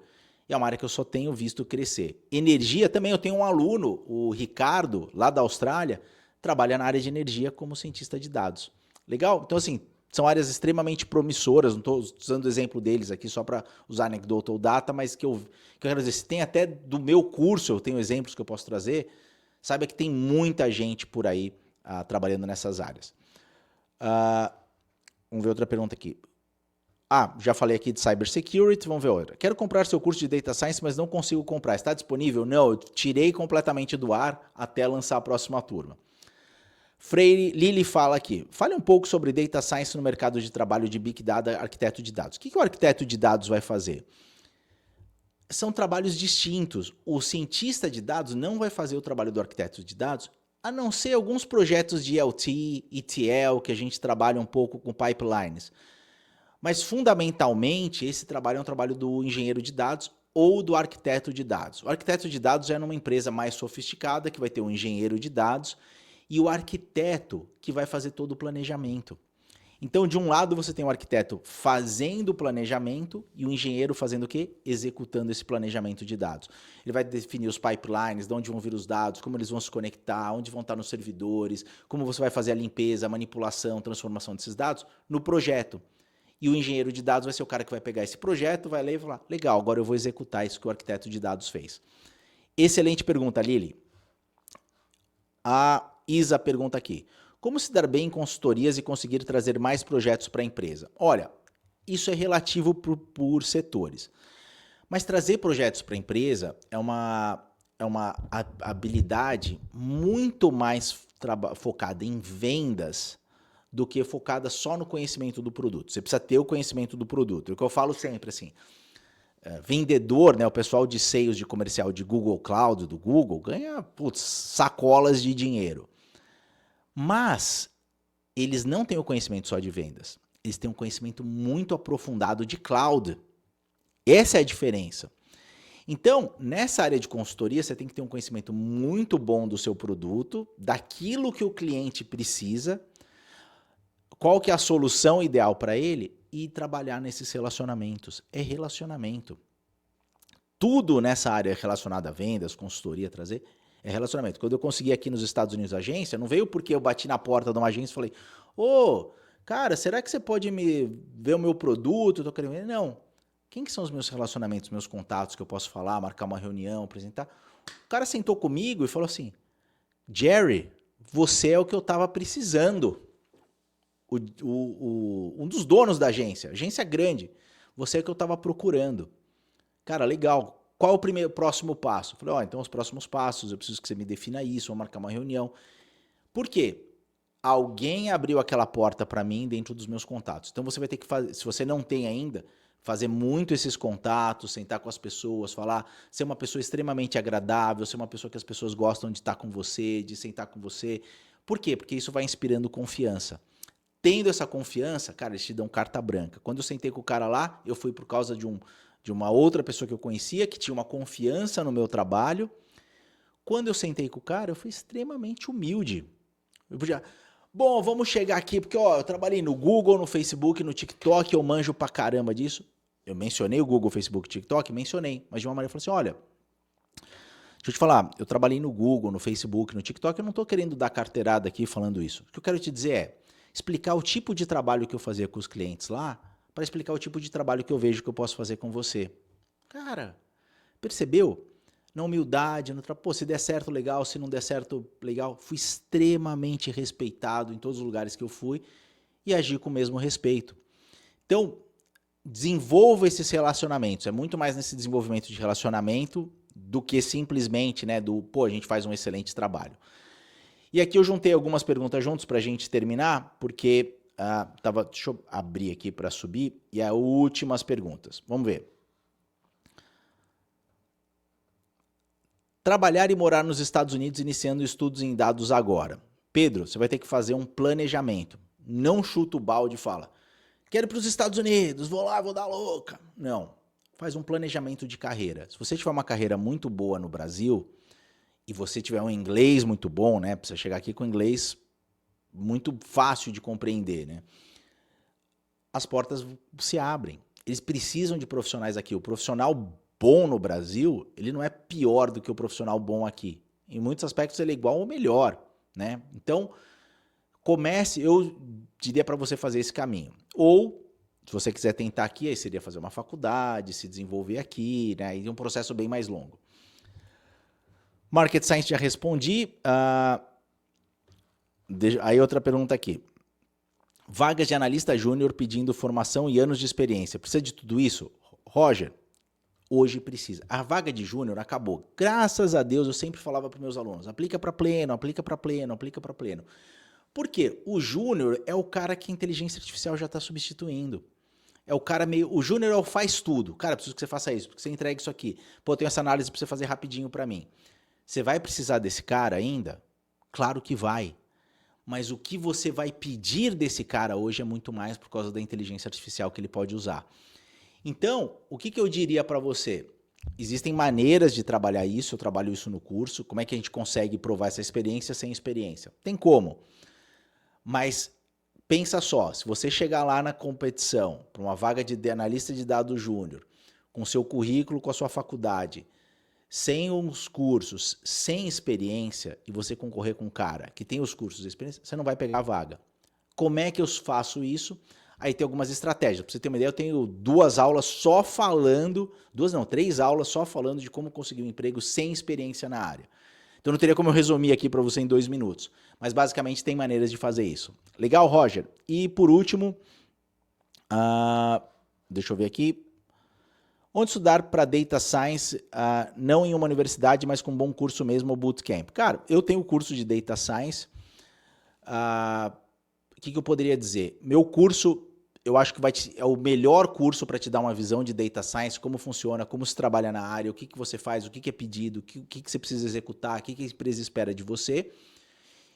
E é uma área que eu só tenho visto crescer. Energia também, eu tenho um aluno, o Ricardo, lá da Austrália, trabalha na área de energia como cientista de dados. Legal? Então, assim, são áreas extremamente promissoras, não estou usando o exemplo deles aqui só para usar anecdotal data, mas que eu quero dizer, se tem até do meu curso, eu tenho exemplos que eu posso trazer, saiba que tem muita gente por aí trabalhando nessas áreas. Vamos ver outra pergunta aqui. Já falei aqui de cybersecurity, vamos ver outra. Quero comprar seu curso de Data Science, mas não consigo comprar. Está disponível? Não, eu tirei completamente do ar até lançar a próxima turma. Freire Lili fala aqui, fale um pouco sobre Data Science no mercado de trabalho de Big Data, arquiteto de dados. O que o arquiteto de dados vai fazer? São trabalhos distintos. O cientista de dados não vai fazer o trabalho do arquiteto de dados, a não ser alguns projetos de ELT, ETL, que a gente trabalha um pouco com pipelines. Mas, fundamentalmente, esse trabalho é um trabalho do engenheiro de dados ou do arquiteto de dados. O arquiteto de dados é numa empresa mais sofisticada, que vai ter um engenheiro de dados, e o arquiteto que vai fazer todo o planejamento. Então, de um lado, você tem o arquiteto fazendo o planejamento e o engenheiro fazendo o quê? Executando esse planejamento de dados. Ele vai definir os pipelines, de onde vão vir os dados, como eles vão se conectar, onde vão estar nos servidores, como você vai fazer a limpeza, a manipulação, transformação desses dados no projeto. E o engenheiro de dados vai ser o cara que vai pegar esse projeto, vai ler e falar, legal, agora eu vou executar isso que o arquiteto de dados fez. Excelente pergunta, Lili. A Isa pergunta aqui. Como se dar bem em consultorias e conseguir trazer mais projetos para a empresa? Olha, isso é relativo por setores. Mas trazer projetos para a empresa é uma habilidade muito mais focada em vendas do que focada só no conhecimento do produto. Você precisa ter o conhecimento do produto. É o que eu falo sempre, assim, vendedor, né, o pessoal de sales de comercial de Google Cloud, do Google, ganha sacolas de dinheiro. Mas eles não têm o conhecimento só de vendas. Eles têm um conhecimento muito aprofundado de cloud. Essa é a diferença. Então, nessa área de consultoria, você tem que ter um conhecimento muito bom do seu produto, daquilo que o cliente precisa, qual que é a solução ideal para ele e trabalhar nesses relacionamentos. É relacionamento. Tudo nessa área relacionada a vendas, consultoria, trazer, é relacionamento. Quando eu consegui aqui nos Estados Unidos a agência, não veio porque eu bati na porta de uma agência e falei, cara, será que você pode me ver o meu produto? Eu tô querendo ver. Não. Quem que são os meus relacionamentos, meus contatos que eu posso falar, marcar uma reunião, apresentar? O cara sentou comigo e falou assim, Jerry, você é o que eu tava precisando. Um dos donos da agência grande, você é o que eu estava procurando. Cara, legal. Qual é o próximo passo? Eu falei, então os próximos passos, eu preciso que você me defina isso, vou marcar uma reunião. Por quê? Alguém abriu aquela porta para mim dentro dos meus contatos. Então você vai ter que fazer, se você não tem ainda, fazer muito esses contatos, sentar com as pessoas, falar, ser uma pessoa extremamente agradável, ser uma pessoa que as pessoas gostam de estar com você, de sentar com você. Por quê? Porque isso vai inspirando confiança. Tendo essa confiança, cara, eles te dão carta branca. Quando eu sentei com o cara lá, eu fui por causa de uma outra pessoa que eu conhecia, que tinha uma confiança no meu trabalho. Quando eu sentei com o cara, eu fui extremamente humilde. Eu podia, vamos chegar aqui, porque eu trabalhei no Google, no Facebook, no TikTok, eu manjo pra caramba disso. Eu mencionei o Google, Facebook, TikTok, mencionei, mas de uma maneira eu falei assim, olha, deixa eu te falar, eu trabalhei no Google, no Facebook, no TikTok, eu não tô querendo dar carteirada aqui falando isso. O que eu quero te dizer é, explicar o tipo de trabalho que eu fazia com os clientes lá, para explicar o tipo de trabalho que eu vejo que eu posso fazer com você. Cara, percebeu? Na humildade, se der certo, legal, se não der certo, legal. Fui extremamente respeitado em todos os lugares que eu fui e agi com o mesmo respeito. Então, desenvolva esses relacionamentos. É muito mais nesse desenvolvimento de relacionamento do que simplesmente, né, a gente faz um excelente trabalho. E aqui eu juntei algumas perguntas juntos para a gente terminar, porque deixa eu abrir aqui para subir, e as últimas perguntas. Vamos ver. Trabalhar e morar nos Estados Unidos iniciando estudos em dados agora. Pedro, você vai ter que fazer um planejamento. Não chuta o balde e fala, quero ir para os Estados Unidos, vou lá, vou dar louca. Não, faz um planejamento de carreira. Se você tiver uma carreira muito boa no Brasil, e você tiver um inglês muito bom, né? Precisa chegar aqui com inglês muito fácil de compreender, né? As portas se abrem. Eles precisam de profissionais aqui. O profissional bom no Brasil, ele não é pior do que o profissional bom aqui. Em muitos aspectos ele é igual ou melhor, né? Então, eu diria para você fazer esse caminho. Ou, se você quiser tentar aqui, aí seria fazer uma faculdade, se desenvolver aqui, né? E um processo bem mais longo. Market Science já respondi. Aí outra pergunta aqui. Vagas de analista júnior pedindo formação e anos de experiência. Precisa de tudo isso? Roger, hoje precisa. A vaga de júnior acabou. Graças a Deus, eu sempre falava para meus alunos, aplica para pleno, aplica para pleno, aplica para pleno. Por quê? O júnior é o cara que a inteligência artificial já está substituindo. É o cara o júnior é o faz tudo. Cara, preciso que você faça isso, que você entregue isso aqui. Eu tenho essa análise para você fazer rapidinho para mim. Você vai precisar desse cara ainda? Claro que vai. mas o que você vai pedir desse cara hoje é muito mais por causa da inteligência artificial que ele pode usar. Então, o que eu diria para você? Existem maneiras de trabalhar isso, eu trabalho isso no curso. Como é que a gente consegue provar essa experiência sem experiência? Tem como, mas pensa só, se você chegar lá na competição, para uma vaga de analista de dados júnior, com seu currículo, com a sua faculdade, sem os cursos, sem experiência, e você concorrer com um cara que tem os cursos e experiência, você não vai pegar a vaga. Como é que eu faço isso? Aí tem algumas estratégias. Para você ter uma ideia, eu tenho 2 aulas só falando, 3 aulas só falando de como conseguir um emprego sem experiência na área. Então não teria como eu resumir aqui para você em 2 minutos. Mas basicamente tem maneiras de fazer isso. Legal, Roger? E por último, deixa eu ver aqui. Onde estudar para Data Science, não em uma universidade, mas com um bom curso mesmo, ou bootcamp? Cara, eu tenho o curso de Data Science. O que eu poderia dizer? Meu curso, eu acho que é o melhor curso para te dar uma visão de Data Science, como funciona, como se trabalha na área, o que você faz, o que é pedido, o que você precisa executar, o que a empresa espera de você.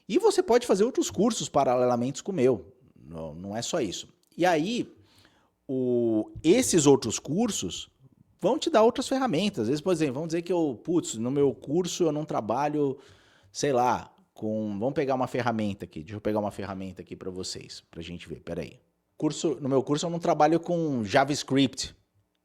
E você pode fazer outros cursos paralelamente com o meu. Não é só isso. E aí, esses outros cursos vão te dar outras ferramentas. Às vezes, por exemplo, vamos dizer que no meu curso eu não trabalho, sei lá, vamos pegar uma ferramenta aqui. Deixa eu pegar uma ferramenta aqui para vocês, para a gente ver. Peraí. No meu curso eu não trabalho com JavaScript.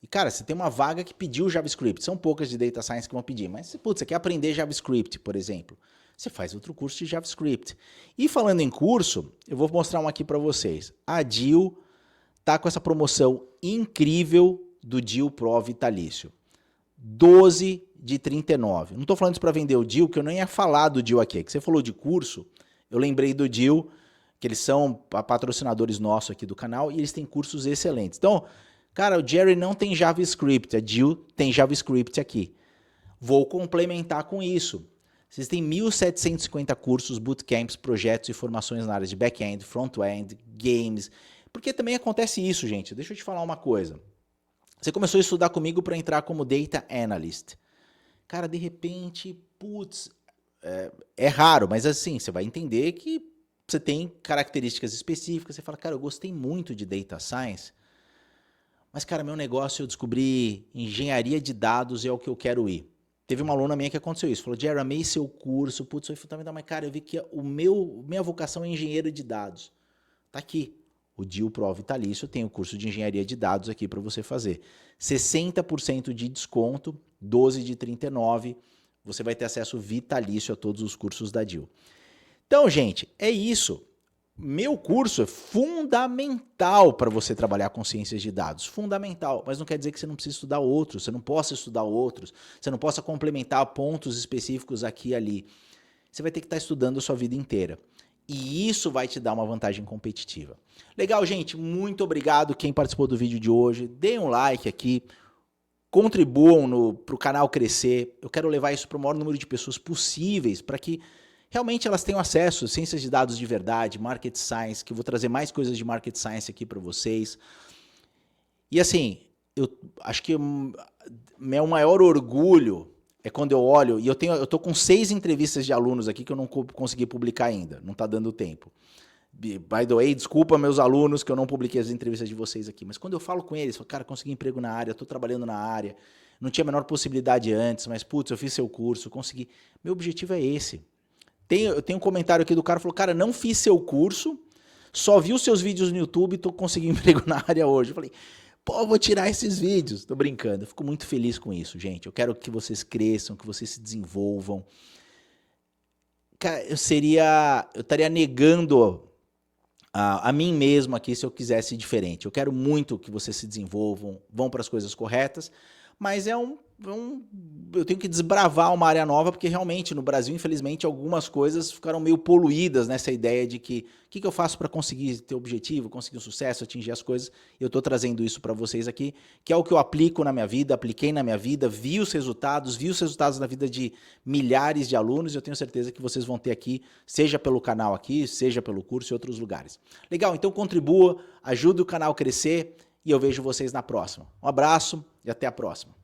E, cara, você tem uma vaga que pediu JavaScript. São poucas de Data Science que vão pedir. Mas, você quer aprender JavaScript, por exemplo. Você faz outro curso de JavaScript. E falando em curso, eu vou mostrar um aqui para vocês. A DIL tá com essa promoção incrível do DIL Pro Vitalício. 12 de 39. Não estou falando isso para vender o DIL, que eu nem ia falar do DIL aqui. Que você falou de curso, eu lembrei do DIL, que eles são patrocinadores nossos aqui do canal, e eles têm cursos excelentes. Então, cara, o Jerry não tem JavaScript, a DIL tem JavaScript aqui. Vou complementar com isso. Vocês têm 1.750 cursos, bootcamps, projetos e formações na área de back-end, front-end, games. Porque também acontece isso, gente. Deixa eu te falar uma coisa. Você começou a estudar comigo para entrar como Data Analyst. Cara, de repente, é raro, mas assim, você vai entender que você tem características específicas. Você fala, cara, eu gostei muito de Data Science, mas, cara, meu negócio eu descobri engenharia de dados é o que eu quero ir. Teve uma aluna minha que aconteceu isso. Falou, Jerry, amei seu curso, foi fundamental, mas, cara, eu vi que minha vocação é engenheiro de dados. Tá aqui. O DIL Pro Vitalício tem o curso de engenharia de dados aqui para você fazer. 60% de desconto, 12 de 39. Você vai ter acesso vitalício a todos os cursos da DIL. Então, gente, é isso. Meu curso é fundamental para você trabalhar com ciências de dados. Fundamental. Mas não quer dizer que você não precisa estudar outros. Você não possa estudar outros. Você não possa complementar pontos específicos aqui e ali. Você vai ter que estar estudando a sua vida inteira. E isso vai te dar uma vantagem competitiva. Legal, gente? Muito obrigado quem participou do vídeo de hoje. Deem um like aqui. Contribuam para o canal crescer. Eu quero levar isso para o maior número de pessoas possíveis para que realmente elas tenham acesso a ciências de dados de verdade, market science, que eu vou trazer mais coisas de market science aqui para vocês. E assim, eu acho que meu maior orgulho é quando eu olho, e eu tô com 6 entrevistas de alunos aqui que eu não consegui publicar ainda, não está dando tempo. By the way, desculpa meus alunos que eu não publiquei as entrevistas de vocês aqui, mas quando eu falo com eles, falo, cara, consegui emprego na área, estou trabalhando na área, não tinha a menor possibilidade antes, mas putz, eu fiz seu curso, consegui. Meu objetivo é esse. Eu tenho um comentário aqui do cara que falou, cara, não fiz seu curso, só vi os seus vídeos no YouTube e estou conseguindo emprego na área hoje. Eu falei, pô, vou tirar esses vídeos. Tô brincando, eu fico muito feliz com isso, gente. Eu quero que vocês cresçam, que vocês se desenvolvam. Cara, eu estaria negando a mim mesmo aqui se eu quisesse diferente. Eu quero muito que vocês se desenvolvam, vão para as coisas corretas, mas eu tenho que desbravar uma área nova, porque realmente no Brasil, infelizmente, algumas coisas ficaram meio poluídas nessa ideia de que o que eu faço para conseguir ter objetivo, conseguir um sucesso, atingir as coisas. Eu estou trazendo isso para vocês aqui, que é o que eu aplico na minha vida, apliquei na minha vida, vi os resultados na vida de milhares de alunos, e eu tenho certeza que vocês vão ter aqui, seja pelo canal aqui, seja pelo curso e outros lugares. Legal, então contribua, ajude o canal a crescer, e eu vejo vocês na próxima. Um abraço e até a próxima.